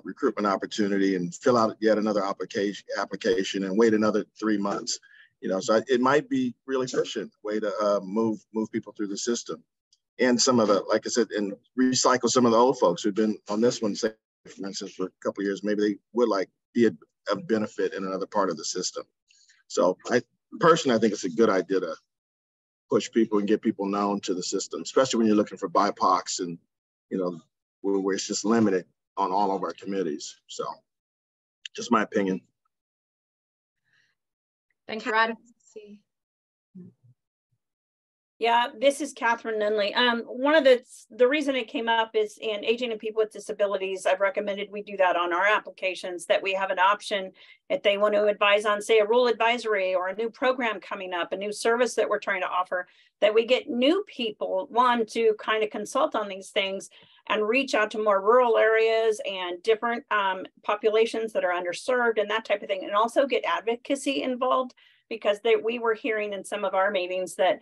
recruitment opportunity and fill out yet another application and wait another 3 months. So it might be really efficient way to move people through the system. And some of the, like I said, and recycle some of the old folks who've been on this one, say, for instance, for a couple of years, maybe they would like be a benefit in another part of the system. So I think it's a good idea to push people and get people known to the system, especially when you're looking for BIPOCs and, where it's just limited on all of our committees. So just my opinion. Thanks, Rod. Yeah, this is Catherine Nunley. One of the reason it came up is in Aging and People with Disabilities, I've recommended we do that on our applications, that we have an option if they want to advise on, say, a rural advisory or a new program coming up, a new service that we're trying to offer, that we get new people, to kind of consult on these things and reach out to more rural areas and different populations that are underserved and that type of thing, and also get advocacy involved, because we were hearing in some of our meetings that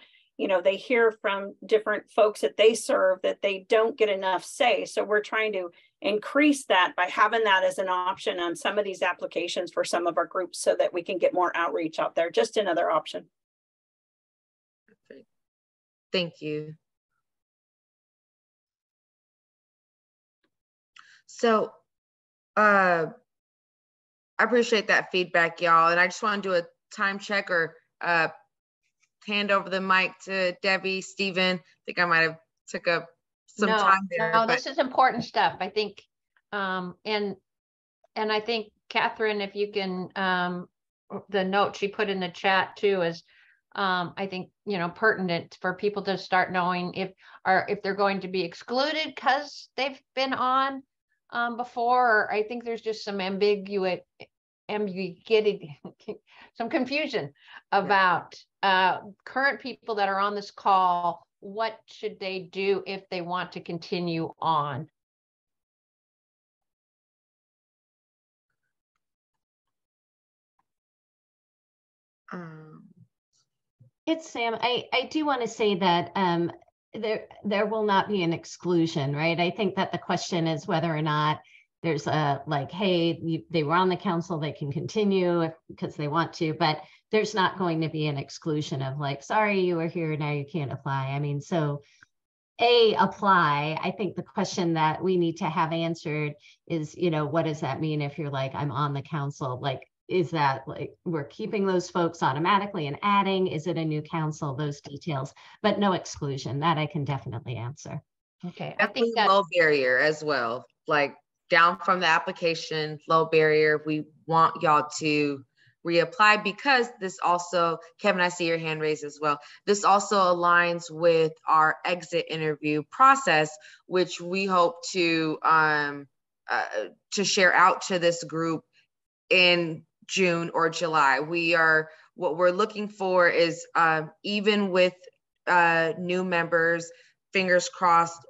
they hear from different folks that they serve that they don't get enough say. So we're trying to increase that by having that as an option on some of these applications for some of our groups, so that we can get more outreach out there. Just another option. Thank you. So I appreciate that feedback, y'all. And I just want to do a time check, or hand over the mic to Debbie, Stephen. I think I might have took up some time there. No, this is important stuff, I think. And I think, Catherine, if you can, the note she put in the chat too is, I think, pertinent for people to start knowing if they're going to be excluded because they've been on before. Or I think there's just some ambiguity, some confusion about current people that are on this call. What should they do if they want to continue on? It's Sam. I do want to say that there will not be an exclusion, right? I think that the question is whether or not there's a hey, they were on the council, they can continue because they want to, but there's not going to be an exclusion of sorry, you were here, now you can't apply. I mean, so apply. I think the question that we need to have answered is, what does that mean if you're like, I'm on the council? Like, is that like we're keeping those folks automatically and adding? Is it a new council? Those details, but no exclusion. That I can definitely answer. Okay, I think that's low barrier as well. Like down from the application, low barrier. We want y'all to reapply because this also, Kevin, I see your hand raised as well. This also aligns with our exit interview process, which we hope to share out to this group in June or July. What we're looking for is even with new members, fingers crossed,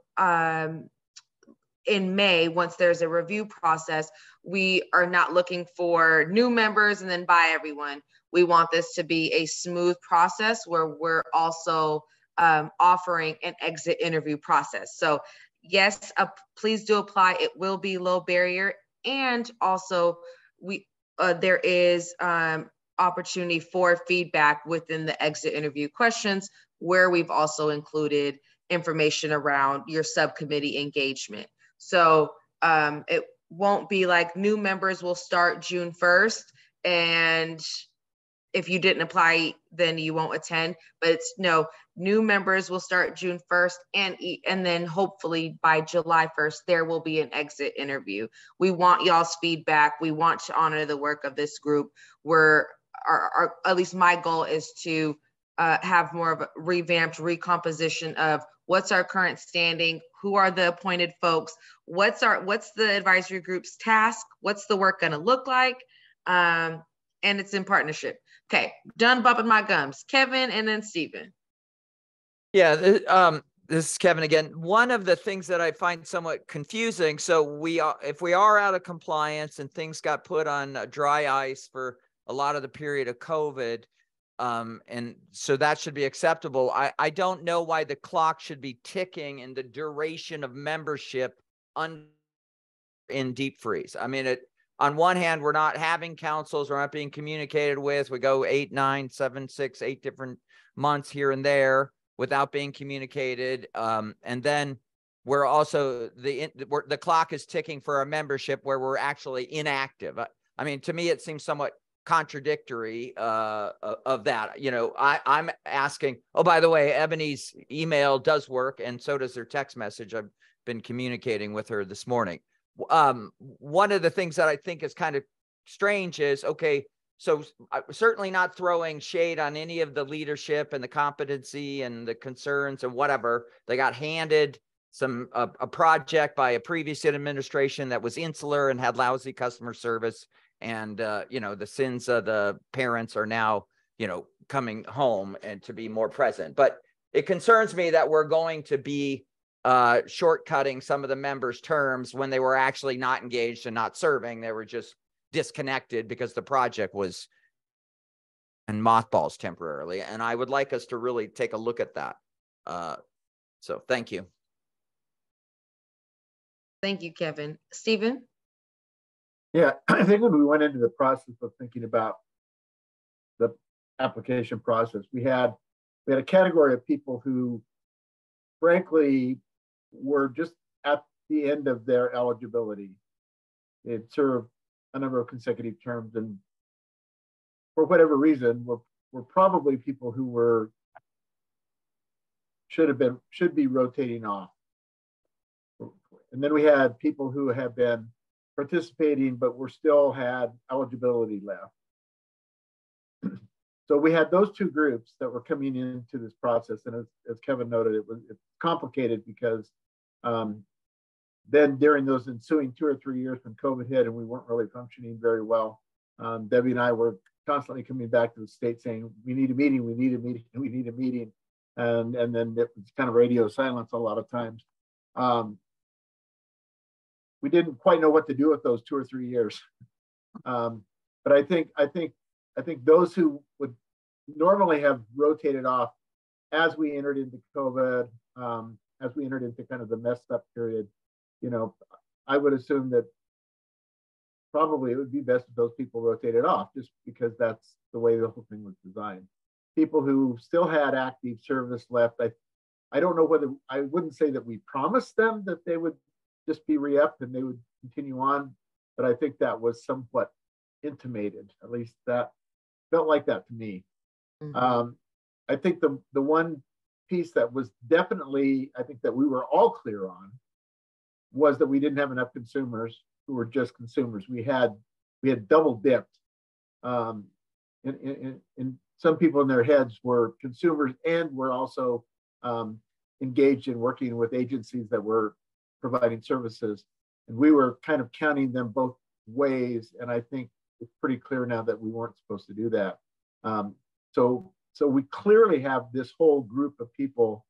in May, once there's a review process, we are not looking for new members and then bye everyone. We want this to be a smooth process where we're also offering an exit interview process. So yes, please do apply. It will be low barrier. And also there is opportunity for feedback within the exit interview questions, where we've also included information around your subcommittee engagement. So it won't be like new members will start June 1st, and if you didn't apply, then you won't attend. But it's no, new members will start June 1st, and then hopefully by July 1st, there will be an exit interview. We want y'all's feedback. We want to honor the work of this group. At least my goal is to have more of a revamped recomposition of what's our current standing, who are the appointed folks, what's the advisory group's task, what's the work going to look like, and it's in partnership. Okay, done bumping my gums. Kevin and then Stephen. Yeah, this is Kevin again. One of the things that I find somewhat confusing, so if we are out of compliance and things got put on dry ice for a lot of the period of COVID, and so that should be acceptable. I don't know why the clock should be ticking and the duration of membership in deep freeze. I mean, on one hand, we're not having councils, we're not being communicated with. We go 8, 9, 7, 6, 8 different months here and there without being communicated. And then we're also, the clock is ticking for our membership where we're actually inactive. I mean, to me, it seems somewhat contradictory of that. I'm asking, oh, by the way, Ebony's email does work, and so does her text message. I've been communicating with her this morning. One of the things that I think is kind of strange is, okay, so certainly not throwing shade on any of the leadership and the competency and the concerns and whatever. They got handed a project by a previous administration that was insular and had lousy customer service. And, the sins of the parents are now, coming home and to be more present. But it concerns me that we're going to be shortcutting some of the members' terms when they were actually not engaged and not serving. They were just disconnected because the project was in mothballs temporarily. And I would like us to really take a look at that. So thank you. Thank you, Kevin. Stephen? Yeah, I think when we went into the process of thinking about the application process, we had a category of people who, frankly, were just at the end of their eligibility. They'd served a number of consecutive terms, and for whatever reason, were probably people who should be rotating off. And then we had people who have been participating, but were still had eligibility left. So we had those two groups that were coming into this process. And as Kevin noted, it's complicated because then during those ensuing 2 or 3 years when COVID hit and we weren't really functioning very well, Debbie and I were constantly coming back to the state saying, we need a meeting, we need a meeting, we need a meeting. And then it was kind of radio silence a lot of times. We didn't quite know what to do with those 2 or 3 years. But I think those who would normally have rotated off as we entered into COVID, as we entered into kind of the messed up period, I would assume that probably it would be best if those people rotated off, just because that's the way the whole thing was designed. People who still had active service left, I don't know whether, I wouldn't say that we promised them that they would just be re-upped and they would continue on, but I think that was somewhat intimated. At least that felt like that to me. I think the one piece that was definitely, I think that we were all clear on, was that we didn't have enough consumers who were just consumers. We had double dipped. In some people in their heads were consumers and were also engaged in working with agencies that were providing services. And we were kind of counting them both ways. And I think it's pretty clear now that we weren't supposed to do that. So we clearly have this whole group of people,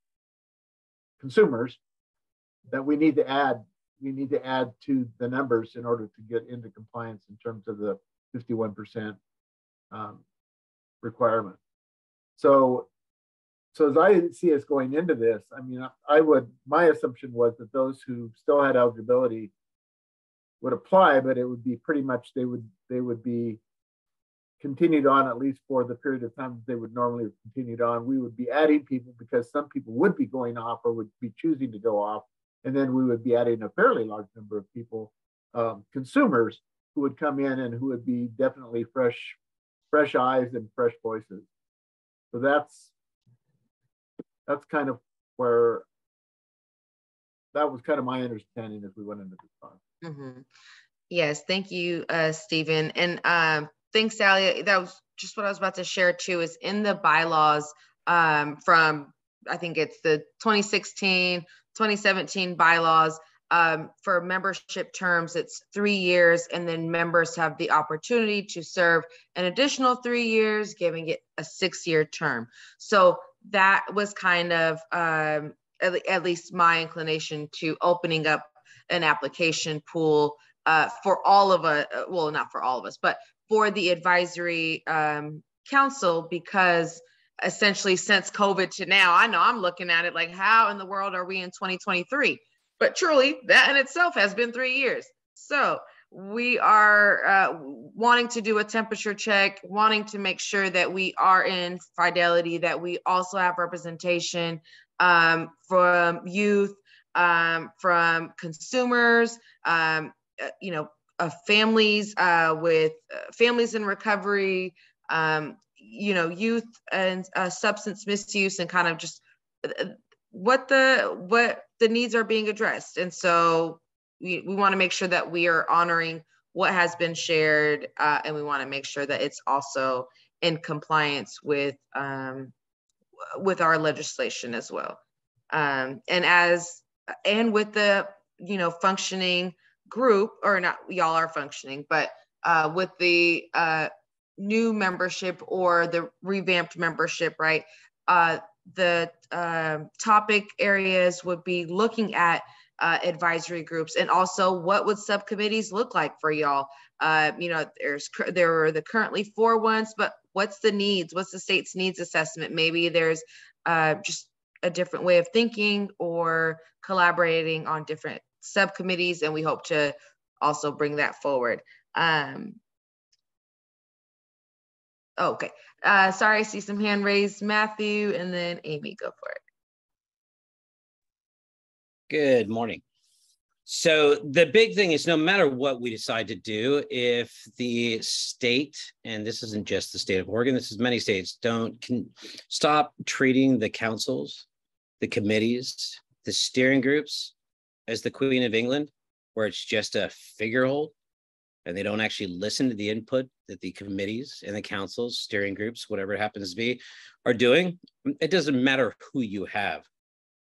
consumers, that we need to add to the numbers in order to get into compliance in terms of the 51% requirement. So as I see us going into this, I mean, my assumption was that those who still had eligibility would apply, but it would be pretty much, they would be continued on at least for the period of time that they would normally have continued on. We would be adding people because some people would be going off or would be choosing to go off. And then we would be adding a fairly large number of people, consumers, who would come in and who would be definitely fresh eyes and fresh voices. So that's kind of where, that was kind of my understanding as we went into this process. Yes, thank you, Stephen. And thanks, Sally. That was just what I was about to share too, is in the bylaws from, I think it's the 2016, 2017 bylaws, for membership terms, it's 3 years, and then members have the opportunity to serve an additional 3 years, giving it a 6-year term. So that was kind of at least my inclination to opening up an application pool for all of us, well, not for all of us, but for the advisory council, because essentially since COVID to now, I know I'm looking at it like, how in the world are we in 2023? But truly, that in itself has been 3 years. So we are wanting to do a temperature check, wanting to make sure that we are in fidelity, that we also have representation from youth, from consumers, families with families in recovery, youth and substance misuse, and kind of just what the needs are being addressed. And so we want to make sure that we are honoring what has been shared, and we want to make sure that it's also in compliance with our legislation as well. And with the functioning group, or not, y'all are functioning, but with the new membership or the revamped membership, right? The topic areas would be looking at advisory groups, and also what would subcommittees look like for y'all. There are the currently 4 ones, but what's the needs? What's the state's needs assessment? Maybe there's just a different way of thinking or collaborating on different subcommittees, and we hope to also bring that forward. Okay. Sorry, I see some hand raised. Matthew, and then Amy, go for it. Good morning. So the big thing is, no matter what we decide to do, if the state, and this isn't just the state of Oregon, this is many states, can stop treating the councils, the committees, the steering groups as the Queen of England, where it's just a figurehead, and they don't actually listen to the input that the committees and the councils, steering groups, whatever it happens to be, are doing. It doesn't matter who you have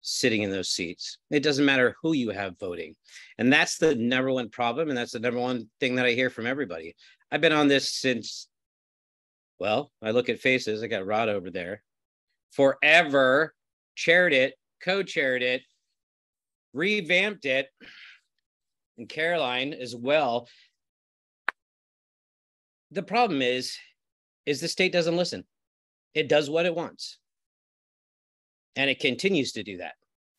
sitting in those seats. It doesn't matter who you have voting. And that's the number one problem. And that's the number one thing that I hear from everybody. I've been on this since, well, I look at faces. I got Rod over there. Forever, chaired it, co-chaired it, revamped it, and Caroline as well. The problem is the state doesn't listen. It does what it wants. And it continues to do that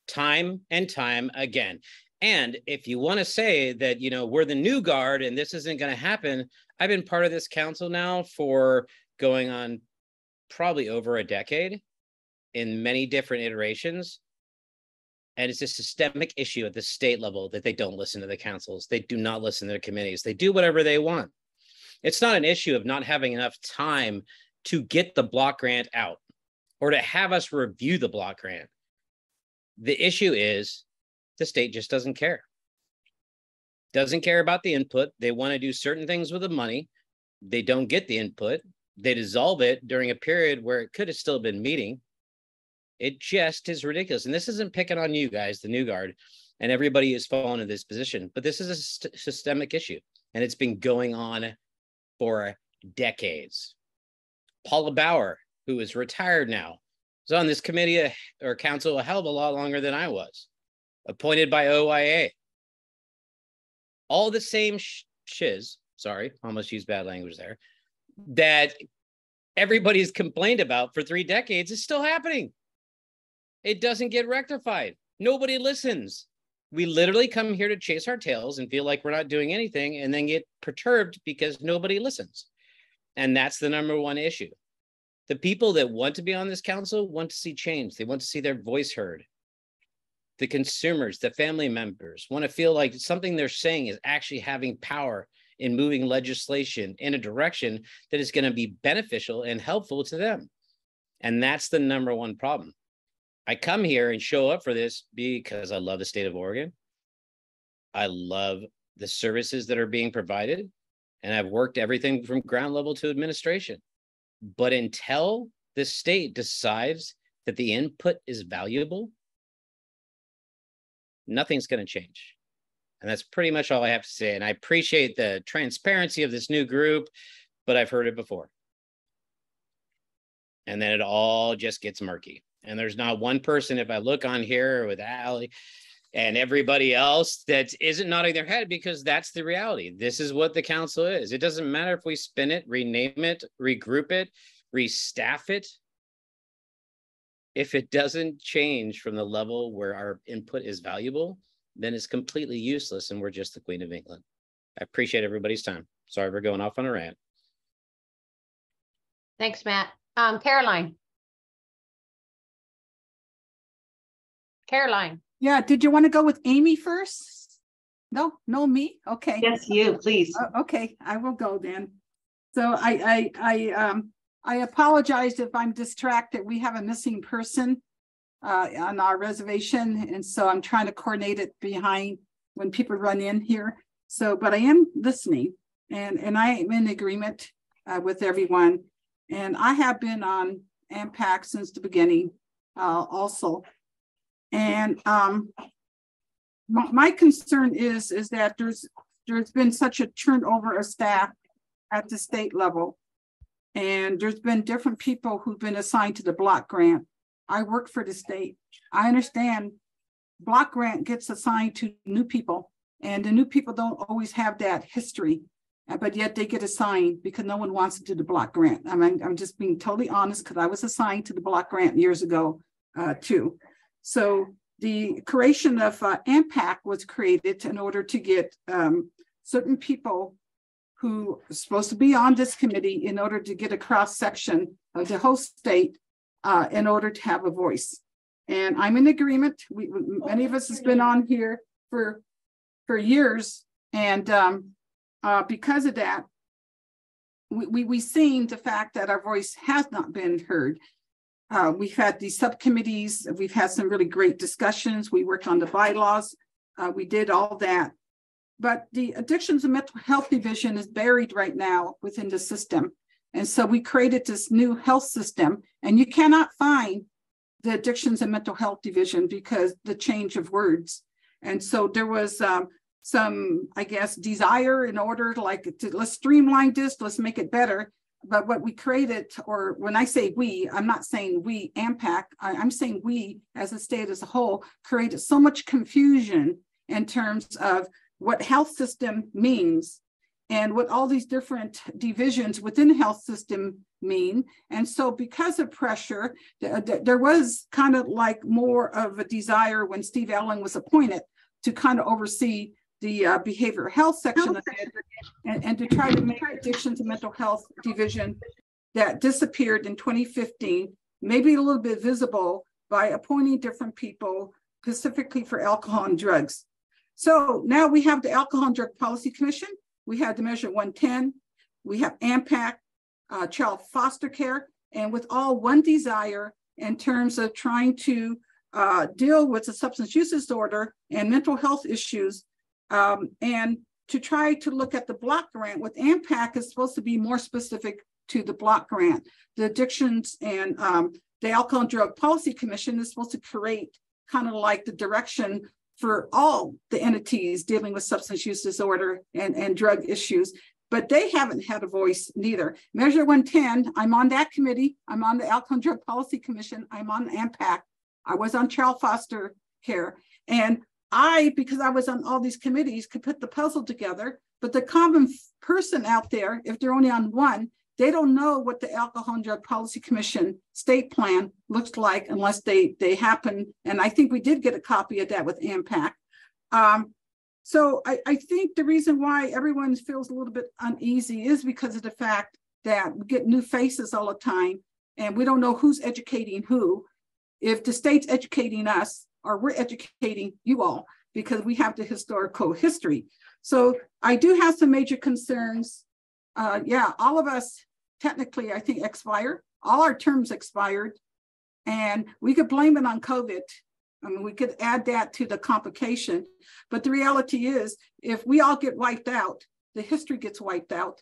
time and time again. And if you want to say that, we're the new guard and this isn't going to happen, I've been part of this council now for going on probably over a decade in many different iterations. And it's a systemic issue at the state level that they don't listen to the councils. They do not listen to the committees. They do whatever they want. It's not an issue of not having enough time to get the block grant out or to have us review the block grant. The issue is the state just doesn't care. Doesn't care about the input. They want to do certain things with the money. They don't get the input. They dissolve it during a period where it could have still been meeting. It just is ridiculous. And this isn't picking on you guys, the new guard, and everybody who's fallen in this position, but this is a systemic issue, and it's been going on for decades. Paula Bauer, who is retired now, was on this committee or council a hell of a lot longer than I was, appointed by OIA. All the same shiz, sorry, almost used bad language there, that everybody's complained about for 3 decades is still happening. It doesn't get rectified. Nobody listens. We literally come here to chase our tails and feel like we're not doing anything and then get perturbed because nobody listens. And that's the #1 issue. The people that want to be on this council want to see change. They want to see their voice heard. The consumers, the family members want to feel like something they're saying is actually having power in moving legislation in a direction that is going to be beneficial and helpful to them. And that's the #1 problem. I come here and show up for this because I love the state of Oregon. I love the services that are being provided, and I've worked everything from ground level to administration. But until the state decides that the input is valuable, nothing's going to change. And that's pretty much all I have to say. And I appreciate the transparency of this new group, but I've heard it before. And then it all just gets murky. And there's not one person, if I look on here with Allie and everybody else, that isn't nodding their head, because that's the reality. This is what the council is. It doesn't matter if we spin it, rename it, regroup it, restaff it. If it doesn't change from the level where our input is valuable, then it's completely useless and we're just the Queen of England. I appreciate everybody's time. Sorry for going off on a rant. Thanks, Matt. Caroline. Caroline. Yeah, did you want to go with Amy first? No, me? Okay. Yes, you, please. Okay, I will go then. So I apologize if I'm distracted. We have a missing person on our reservation, and so I'm trying to coordinate it behind when people run in here. So, but I am listening, and I am in agreement with everyone. And I have been on AMHPAC since the beginning also. And my concern is that there's been such a turnover of staff at the state level. And there's been different people who've been assigned to the block grant. I work for the state. I understand block grant gets assigned to new people, and the new people don't always have that history, but yet they get assigned because no one wants to do the block grant. I mean, I'm just being totally honest, because I was assigned to the block grant years ago too. So the creation of AMHPAC was created in order to get certain people who are supposed to be on this committee in order to get a cross section of the whole state in order to have a voice. And I'm in agreement. Many of us has been on here for years, and because of that, we've seen the fact that our voice has not been heard. We've had these subcommittees. We've had some really great discussions. We worked on the bylaws. We did all that. But the Addictions and Mental Health Division is buried right now within the system. And so we created this new health system, and you cannot find the Addictions and Mental Health Division because the change of words. And so there was some, I guess, desire in order to let's streamline this, let's make it better. But what we created, or when I say we, I'm not saying we AMHPAC, I'm saying we as a state as a whole created so much confusion in terms of what health system means and what all these different divisions within the health system mean. And so because of pressure, there was kind of like more of a desire when Steve Allen was appointed to kind of oversee the behavioral health section of it, and to try to make Addictions and Mental Health Division that disappeared in 2015, maybe a little bit visible by appointing different people specifically for alcohol and drugs. So now we have the Alcohol and Drug Policy Commission. We have the Measure 110. We have AMHPAC, child foster care, and with all one desire in terms of trying to deal with the substance use disorder and mental health issues, and to try to look at the block grant. With AMHPAC is supposed to be more specific to the block grant. The Addictions and the Alcohol and Drug Policy Commission is supposed to create kind of like the direction for all the entities dealing with substance use disorder and drug issues, but they haven't had a voice neither. Measure 110, I'm on that committee. I'm on the Alcohol and Drug Policy Commission. I'm on AMHPAC. I was on child foster care. And because I was on all these committees, could put the puzzle together, but the common person out there, if they're only on one, they don't know what the Alcohol and Drug Policy Commission state plan looks like unless they happen. And I think we did get a copy of that with AMHPAC. So I think the reason why everyone feels a little bit uneasy is because of the fact that we get new faces all the time and we don't know who's educating who. If the state's educating us or we're educating you all because we have the historical history. So I do have some major concerns. Yeah, all of us technically, I think, expire. All our terms expired, and we could blame it on COVID. I mean, we could add that to the complication. But the reality is, if we all get wiped out, the history gets wiped out.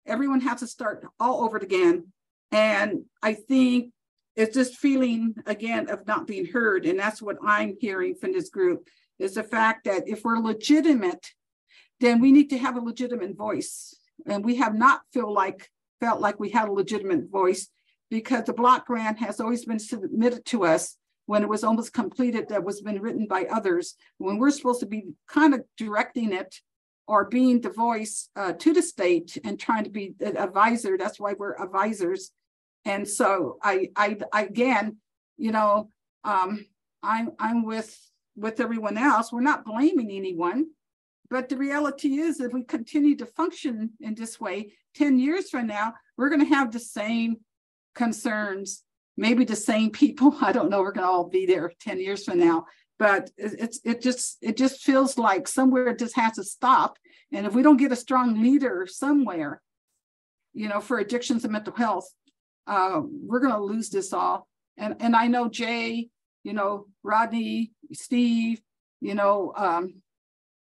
Everyone has to start all over again. And I think it's this feeling, again, of not being heard. And that's what I'm hearing from this group, is the fact that if we're legitimate, then we need to have a legitimate voice. And we have not felt like we had a legitimate voice, because the block grant has always been submitted to us when it was almost completed, that was been written by others, when we're supposed to be kind of directing it or being the voice to the state and trying to be an advisor. That's why we're advisors. And so I again, you know, I'm with everyone else. We're not blaming anyone. But the reality is, if we continue to function in this way, 10 years from now, we're going to have the same concerns, maybe the same people. I don't know, we're going to all be there 10 years from now. But it just feels like somewhere it just has to stop. And if we don't get a strong leader somewhere, you know, for addictions and mental health, we're going to lose this all. And I know Jay, you know, Rodney, Steve, you know,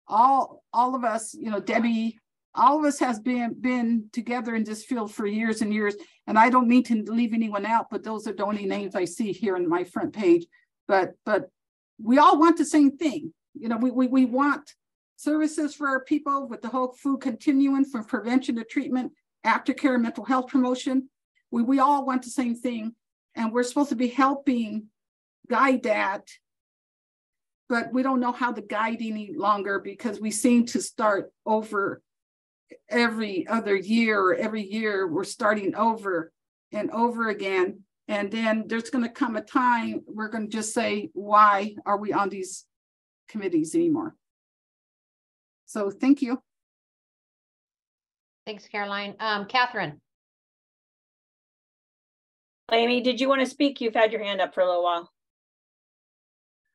all of us, you know, Debbie, all of us has been together in this field for years and years. And I don't mean to leave anyone out, but those are the only names I see here on my front page. But we all want the same thing. You know, we want services for our people with the whole food continuum, from prevention to treatment, aftercare, mental health promotion. We all want the same thing. And we're supposed to be helping guide that. But we don't know how to guide any longer, because we seem to start over every other year, or every year we're starting over and over again. And then there's going to come a time we're going to just say, why are we on these committees anymore? So thank you. Thanks, Caroline. Catherine. Amy, did you want to speak? You've had your hand up for a little while.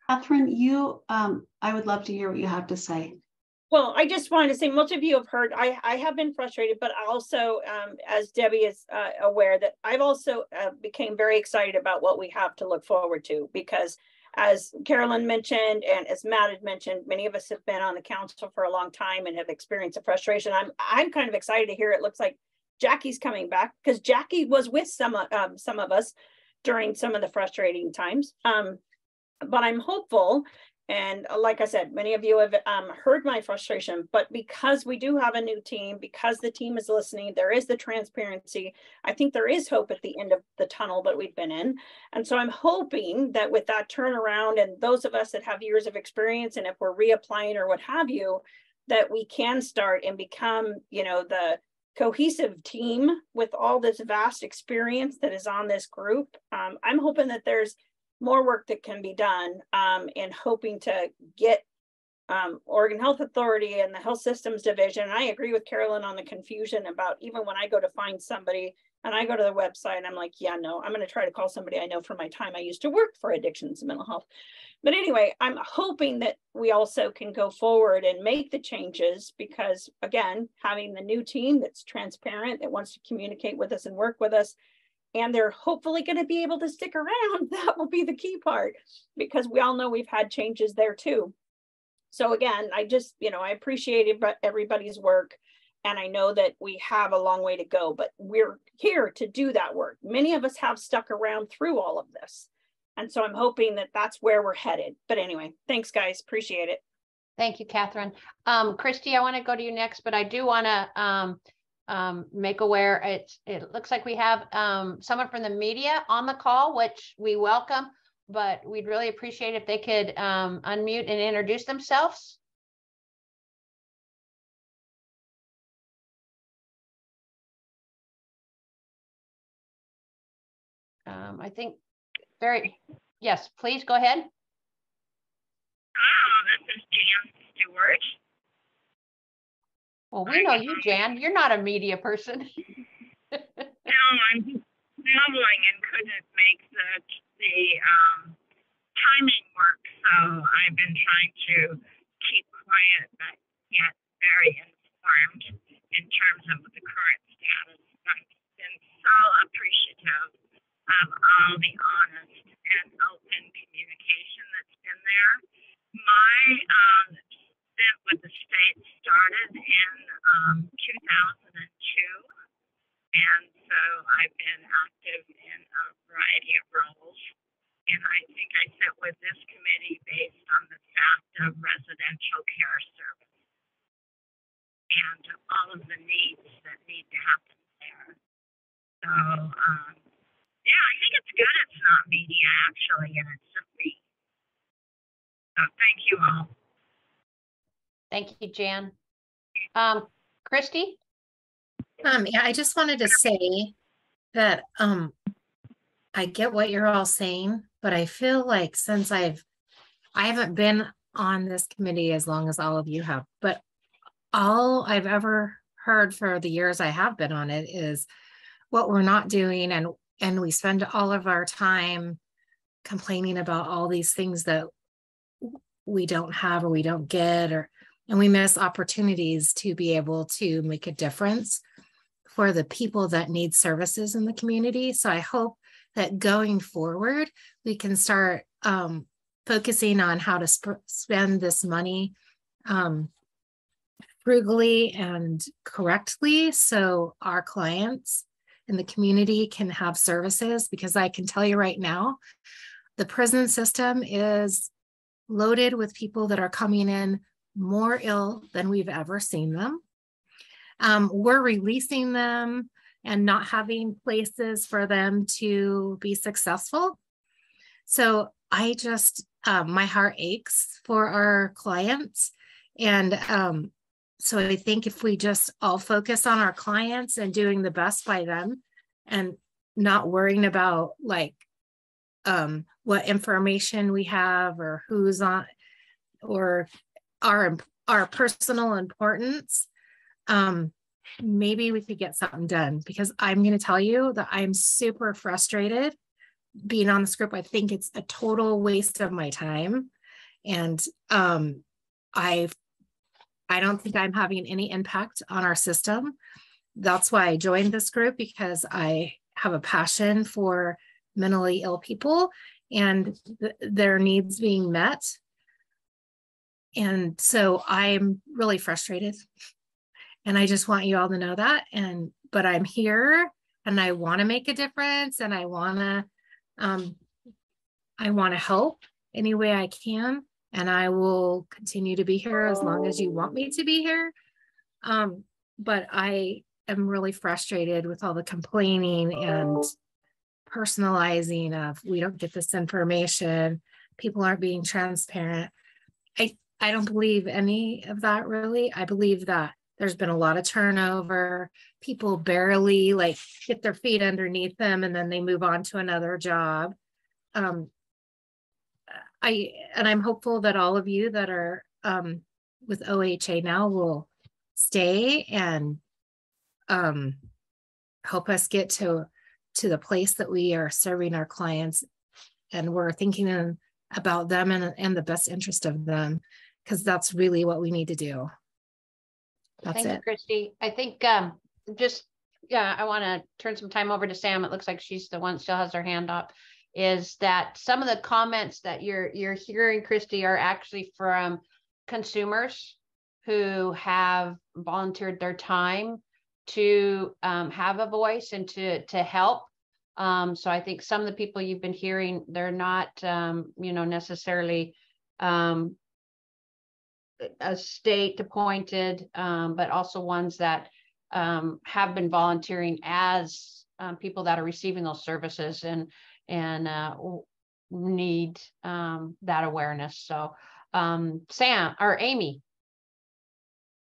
Catherine, I would love to hear what you have to say. Well, I just wanted to say, most of you have heard, I have been frustrated, but also, as Debbie is aware, that I've also became very excited about what we have to look forward to, because as Carolyn mentioned, and as Matt had mentioned, many of us have been on the council for a long time and have experienced the frustration. I'm kind of excited to hear it looks like Jackie's coming back, because Jackie was with some of us during some of the frustrating times. But I'm hopeful, and like I said, many of you have heard my frustration, but because we do have a new team, because the team is listening, there is the transparency, I think there is hope at the end of the tunnel that we've been in. And so I'm hoping that with that turnaround, and those of us that have years of experience, and if we're reapplying or what have you, that we can start and become, you know, the cohesive team with all this vast experience that is on this group. I'm hoping that there's more work that can be done, and hoping to get Oregon Health Authority and the Health Systems Division. And I agree with Carolyn on the confusion about, even when I go to find somebody, And I go to the website and I'm like, yeah, no, I'm going to try to call somebody I know from my time I used to work for addictions and mental health. But anyway, I'm hoping that we also can go forward and make the changes because, again, having the new team that's transparent, that wants to communicate with us and work with us, and they're hopefully going to be able to stick around. That will be the key part because we all know we've had changes there too. So again, I just, I appreciate everybody's work. And I know that we have a long way to go, but we're here to do that work. Many of us have stuck around through all of this. And so I'm hoping that that's where we're headed. But anyway, thanks guys, appreciate it. Thank you, Catherine. Christy, I want to go to you next, but I do want to make aware, it looks like we have someone from the media on the call, which we welcome, but we'd really appreciate if they could unmute and introduce themselves. I think yes, please go ahead. Hello, this is Jan Stewart. Well, we know you, Jan. You're not a media person. No, I'm just traveling and couldn't make the timing work, so I've been trying to keep quiet, but yet very informed in terms of the current status. I've been so appreciative of all the honest and open communication that's been there. My stint with the state started in 2002, and so I've been active in a variety of roles. And I think I sit with this committee based on the fact of residential care service and all of the needs that need to happen there. So, yeah, I think it's good it's not media actually, and it's just me. So thank you all. Thank you, Jan. Christy? Yeah, I just wanted to say that I get what you're all saying, but I feel like since I haven't been on this committee as long as all of you have, but all I've ever heard for the years I have been on it is what we're not doing, and we spend all of our time complaining about all these things that we don't have or we don't get, and we miss opportunities to be able to make a difference for the people that need services in the community. So I hope that going forward, we can start focusing on how to spend this money frugally and correctly so our clients in the community can have services, because I can tell you right now, the prison system is loaded with people that are coming in more ill than we've ever seen them. We're releasing them and not having places for them to be successful. So I just, my heart aches for our clients. And so I think if we just all focus on our clients and doing the best by them and not worrying about like what information we have or who's on or our personal importance, maybe we could get something done, because I'm going to tell you that I'm super frustrated being on this group. I think it's a total waste of my time. And I don't think I'm having any impact on our system. That's why I joined this group, because I have a passion for mentally ill people and their needs being met. And so I'm really frustrated. And I just want you all to know that. But I'm here and I want to make a difference, and I want to help any way I can. And I will continue to be here as long as you want me to be here. But I am really frustrated with all the complaining and personalizing of, we don't get this information, people aren't being transparent. I don't believe any of that, really. I believe that there's been a lot of turnover. People barely like get their feet underneath them and then they move on to another job. I'm hopeful that all of you that are with OHA now will stay and help us get to the place that we are serving our clients, and we're thinking about them and the best interest of them, because that's really what we need to do. That's Thank you, Christy. I think I want to turn some time over to Sam. It looks like she's the one still has her hand up. Is that some of the comments that you're hearing, Christy, are actually from consumers who have volunteered their time to have a voice and to help. So I think some of the people you've been hearing, they're not, necessarily a state appointed, but also ones that have been volunteering as people that are receiving those services and need that awareness. So Sam or Amy.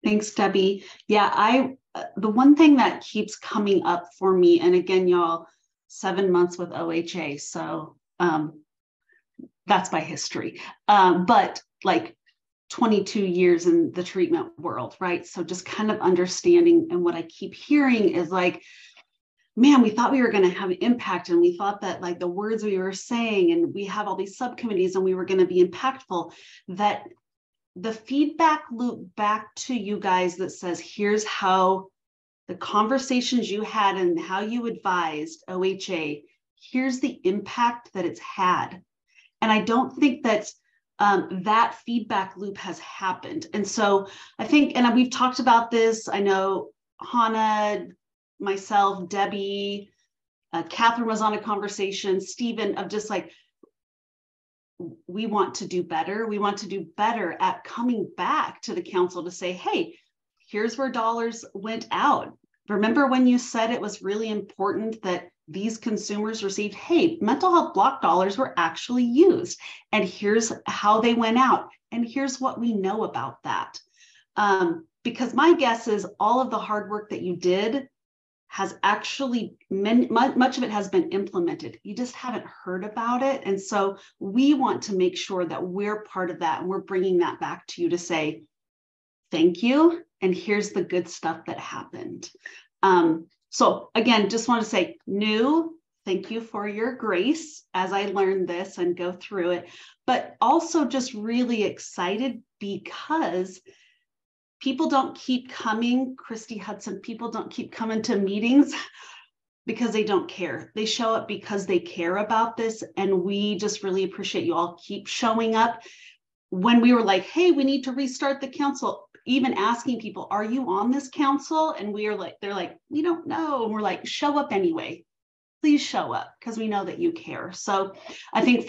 Thanks, Debbie. Yeah, the one thing that keeps coming up for me, and again, y'all, 7 months with OHA, so that's by history, but like 22 years in the treatment world, right? So just kind of understanding, and what I keep hearing is like, man, we thought we were going to have an impact, and we thought that like the words we were saying, and we have all these subcommittees, and we were going to be impactful, that the feedback loop back to you guys that says, here's how the conversations you had and how you advised OHA, here's the impact that it's had. And I don't think that that feedback loop has happened. And so I think, and we've talked about this, I know Hannah, myself, Debbie, Catherine was on a conversation, Stephen, of just like, we want to do better. We want to do better at coming back to the council to say, hey, here's where dollars went out. Remember when you said it was really important that these consumers received, hey, mental health block dollars were actually used, and here's how they went out, and here's what we know about that. Because my guess is all of the hard work that you did has actually, much of it has been implemented. You just haven't heard about it. And so we want to make sure that we're part of that, and we're bringing that back to you to say, thank you, and here's the good stuff that happened. So again, just want to say, thank you for your grace as I learn this and go through it, but also just really excited because people don't keep coming, Christy Hudson, people don't keep coming to meetings because they don't care. They show up because they care about this. And we just really appreciate you all keep showing up. When we were like, hey, we need to restart the council, even asking people, are you on this council? And we are like, they're like, we don't know. And we're like, show up anyway. Please show up because we know that you care. So I think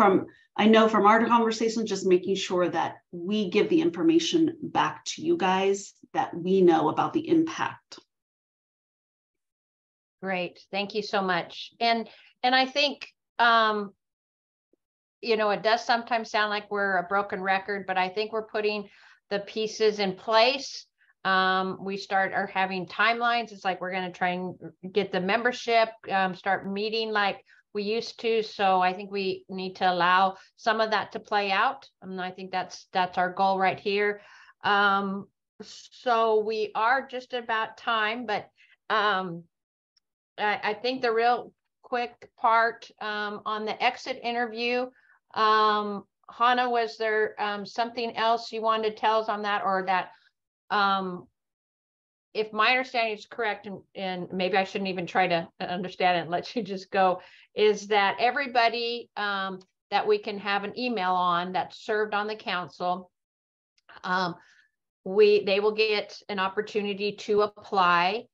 I know from our conversations, just making sure that we give the information back to you guys that we know about the impact. Great, thank you so much. And I think, it does sometimes sound like we're a broken record, but I think we're putting the pieces in place. We are having timelines. It's like we're going to try and get the membership, start meeting like we used to. So I think we need to allow some of that to play out. And I think that's our goal right here. So we are just about time, but I think the real quick part on the exit interview, Hannah, was there something else you wanted to tell us on that, or that if my understanding is correct, and maybe I shouldn't even try to understand it and let you just go, is that everybody that we can have an email on that served on the council, they will get an opportunity to apply.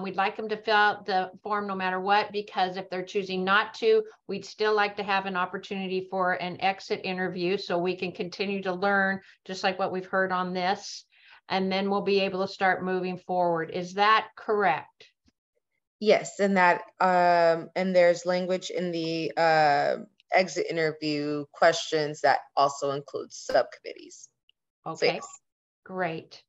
We'd like them to fill out the form no matter what, because if they're choosing not to, we'd still like to have an opportunity for an exit interview so we can continue to learn, just like what we've heard on this. And then we'll be able to start moving forward. Is that correct? Yes, and that and there's language in the exit interview questions that also includes subcommittees. Okay, so, yes. Great.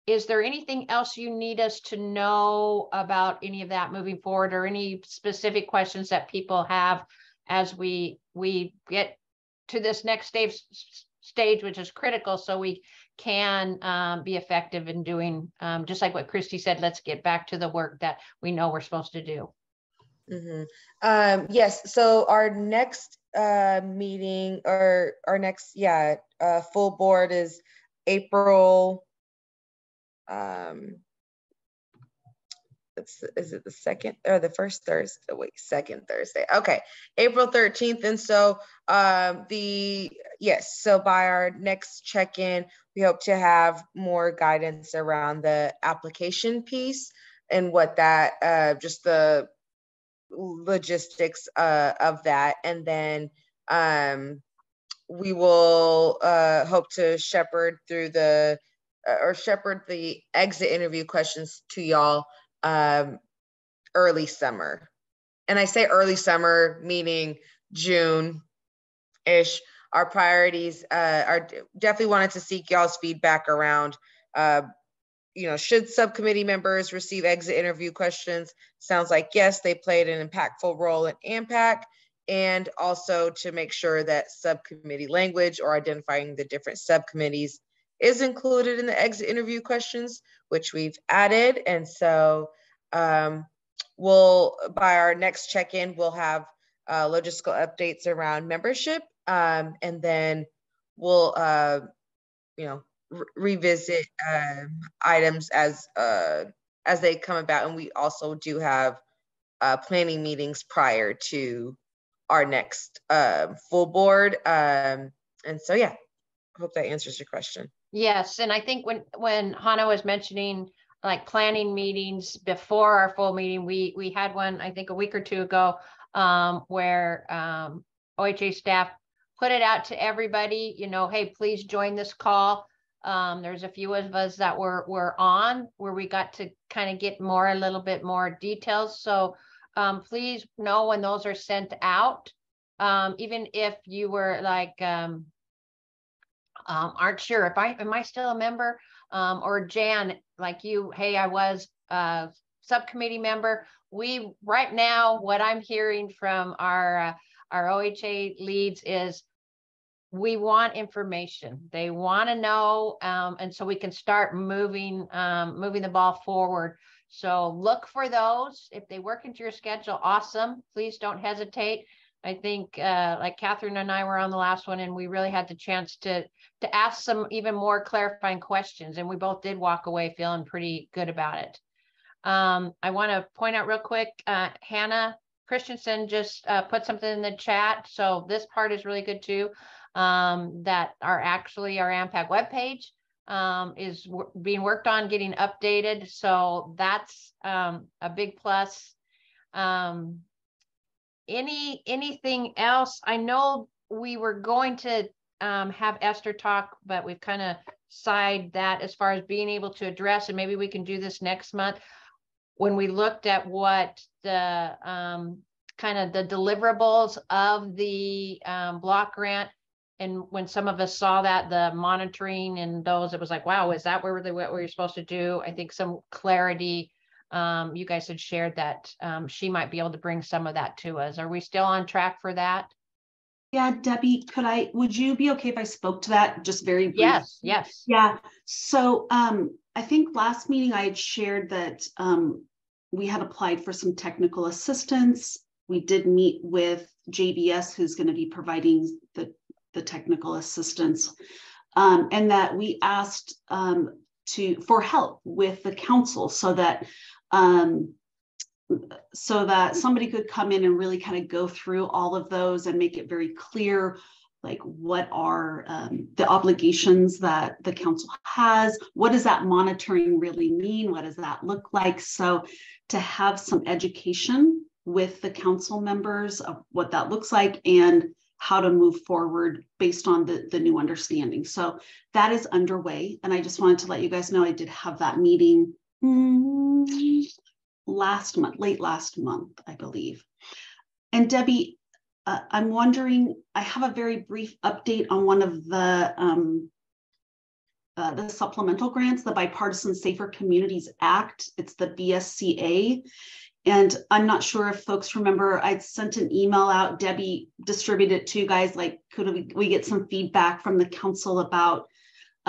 Is there anything else you need us to know about any of that moving forward, or any specific questions that people have as we get to this next stage, which is critical, so we can be effective in doing, just like what Christy said, let's get back to the work that we know we're supposed to do. Yes, so our next meeting, or our next full board is April, is it the second or the first Thursday? Wait, second Thursday. Okay, April 13th. And so so by our next check-in, we hope to have more guidance around the application piece and what that, just the logistics of that. And then we will hope to shepherd through the exit interview questions to y'all early summer. And I say early summer, meaning June-ish. Our priorities are definitely wanted to seek y'all's feedback around, should subcommittee members receive exit interview questions? Sounds like yes, they played an impactful role in AMHPAC, and also to make sure that subcommittee language or identifying the different subcommittees is included in the exit interview questions, which we've added. And so by our next check-in, we'll have logistical updates around membership, and then we'll revisit items as they come about. And we also do have planning meetings prior to our next full board. And so, yeah, I hope that answers your question. Yes, and I think when Hannah was mentioning like planning meetings before our full meeting, we had one, I think a week or two ago, where OHA staff put it out to everybody, hey, please join this call. There's a few of us that were on where we got to kind of get a little bit more details. So please know when those are sent out, even if you were like, aren't sure am I still a member, or Jan, like you, hey, I was a subcommittee member. Right now, what I'm hearing from our OHA leads is we want information. They want to know, and so we can start moving the ball forward. So look for those. If they work into your schedule, awesome. Please don't hesitate. I think like Catherine and I were on the last one, and we really had the chance to ask some even more clarifying questions, and we both did walk away feeling pretty good about it. I want to point out real quick, Hannah Christensen just put something in the chat. So this part is really good too, that our AMHPAC webpage is being worked on getting updated. So that's a big plus. Anything else? I know we were going to have Esther talk, but we've kind of side that as far as being able to address, and maybe we can do this next month, when we looked at what the kind of the deliverables of the block grant, and when some of us saw that, the monitoring and those, it was like, wow, is that what we're supposed to do? I think some clarity, you guys had shared that she might be able to bring some of that to us. Are we still on track for that? Yeah, Debbie, would you be okay if I spoke to that just very briefly? Yes. Yeah, so I think last meeting I had shared that we had applied for some technical assistance. We did meet with JBS, who's going to be providing the technical assistance, and that we asked for help with the council so that somebody could come in and really kind of go through all of those and make it very clear, like what are the obligations that the council has, what does that monitoring really mean, what does that look like? So to have some education with the council members of what that looks like and how to move forward based on the new understanding. So that is underway. And I just wanted to let you guys know I did have that meeting late last month, I believe. And Debbie, I'm wondering, I have a very brief update on one of the supplemental grants, the Bipartisan Safer Communities Act. It's the BSCA. And I'm not sure if folks remember, I'd sent an email out, Debbie distributed it to you guys, like, could we get some feedback from the council about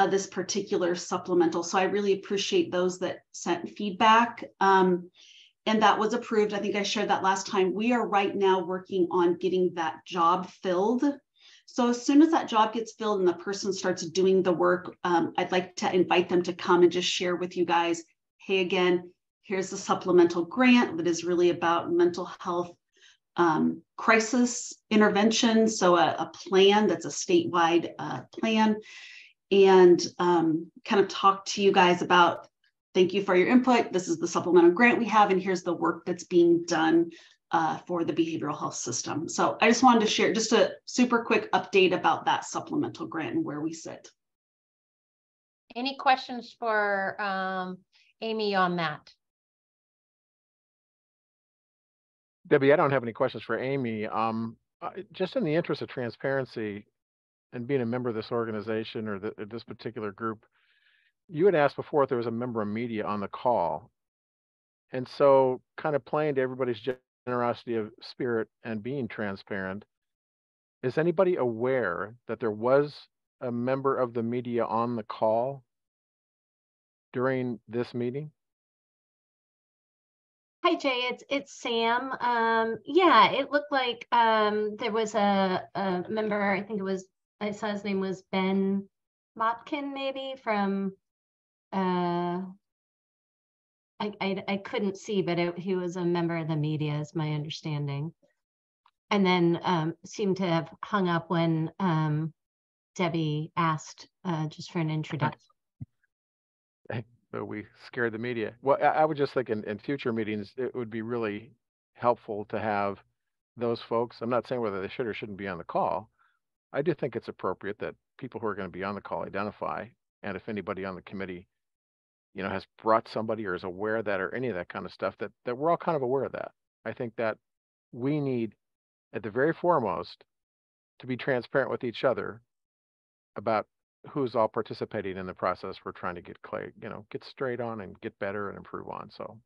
this particular supplemental. So I really appreciate those that sent feedback. And that was approved. I think I shared that last time. We are right now working on getting that job filled. So as soon as that job gets filled and the person starts doing the work, I'd like to invite them to come and just share with you guys, hey, again, here's the supplemental grant that is really about mental health crisis intervention. So a plan that's a statewide plan, and kind of talk to you guys about, thank you for your input. This is the supplemental grant we have, and here's the work that's being done for the behavioral health system. So I just wanted to share just a super quick update about that supplemental grant and where we sit. Any questions for Amy on that? Debbie, I don't have any questions for Amy. Just in the interest of transparency and being a member of this organization or this particular group, you had asked before if there was a member of media on the call. And so kind of playing to everybody's generosity of spirit and being transparent, is anybody aware that there was a member of the media on the call during this meeting? Hi, Jay, it's Sam. Yeah, it looked like there was a member, I saw his name was Ben Motkin, maybe from, I couldn't see, but he was a member of the media, is my understanding. And then seemed to have hung up when Debbie asked just for an introduction. So we scared the media. Well, I would just think in future meetings, it would be really helpful to have those folks. I'm not saying whether they should or shouldn't be on the call. I do think it's appropriate that people who are going to be on the call identify. And if anybody on the committee, has brought somebody or is aware of that or any of that kind of stuff, that we're all kind of aware of that. I think that we need, at the very foremost, to be transparent with each other about who's all participating in the process we're trying to get straight on and get better and improve on. So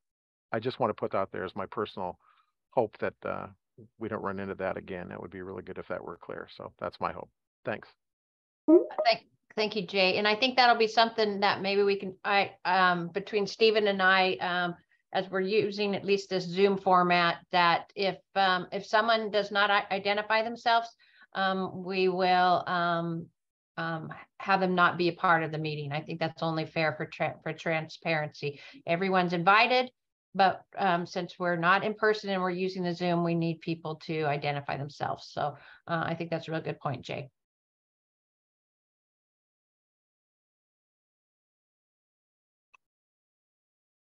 I just want to put out there as my personal hope that we don't run into that again. That would be really good if that were clear. So that's my hope. Thanks. Thank you, Jay. And I think that'll be something that maybe we can, between Stephen and I, as we're using at least this Zoom format, that if someone does not identify themselves, we will have them not be a part of the meeting. I think that's only fair for transparency. Everyone's invited, but since we're not in person and we're using the Zoom, we need people to identify themselves. So I think that's a real good point, Jay.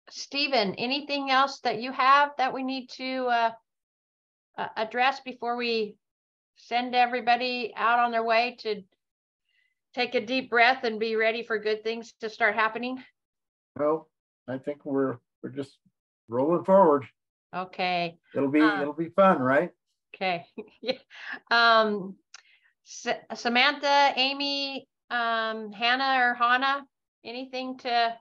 Stephen, anything else that you have that we need to address before we send everybody out on their way to take a deep breath and be ready for good things to start happening? No, I think we're just rolling forward. Okay. It'll be fun, right? Okay. Yeah. Samantha, Amy, Hannah or Hannah, anything to?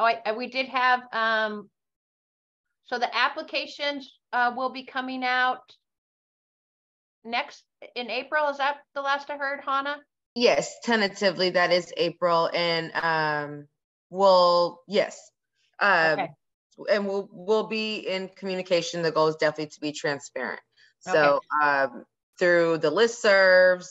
Oh, we did have, so the applications will be coming out next in April. Is that the last I heard, Hannah? Yes, tentatively that is April, and yes. Okay. And we'll be in communication. The goal is definitely to be transparent. So through the listservs,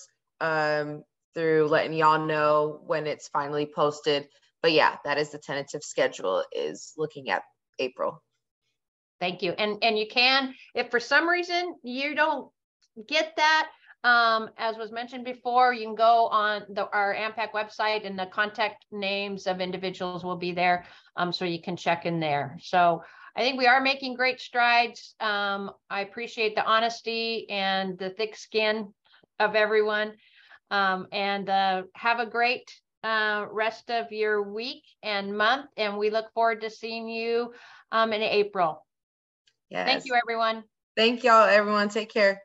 through letting y'all know when it's finally posted. But yeah, that is the tentative schedule, is looking at April. Thank you. And you can, if for some reason you don't get that, as was mentioned before, you can go on our AMHPAC website and the contact names of individuals will be there, so you can check in there. So I think we are making great strides. I appreciate the honesty and the thick skin of everyone, and have a great rest of your week and month, and we look forward to seeing you in April. Yes. Thank you, everyone. Thank y'all, everyone. Take care.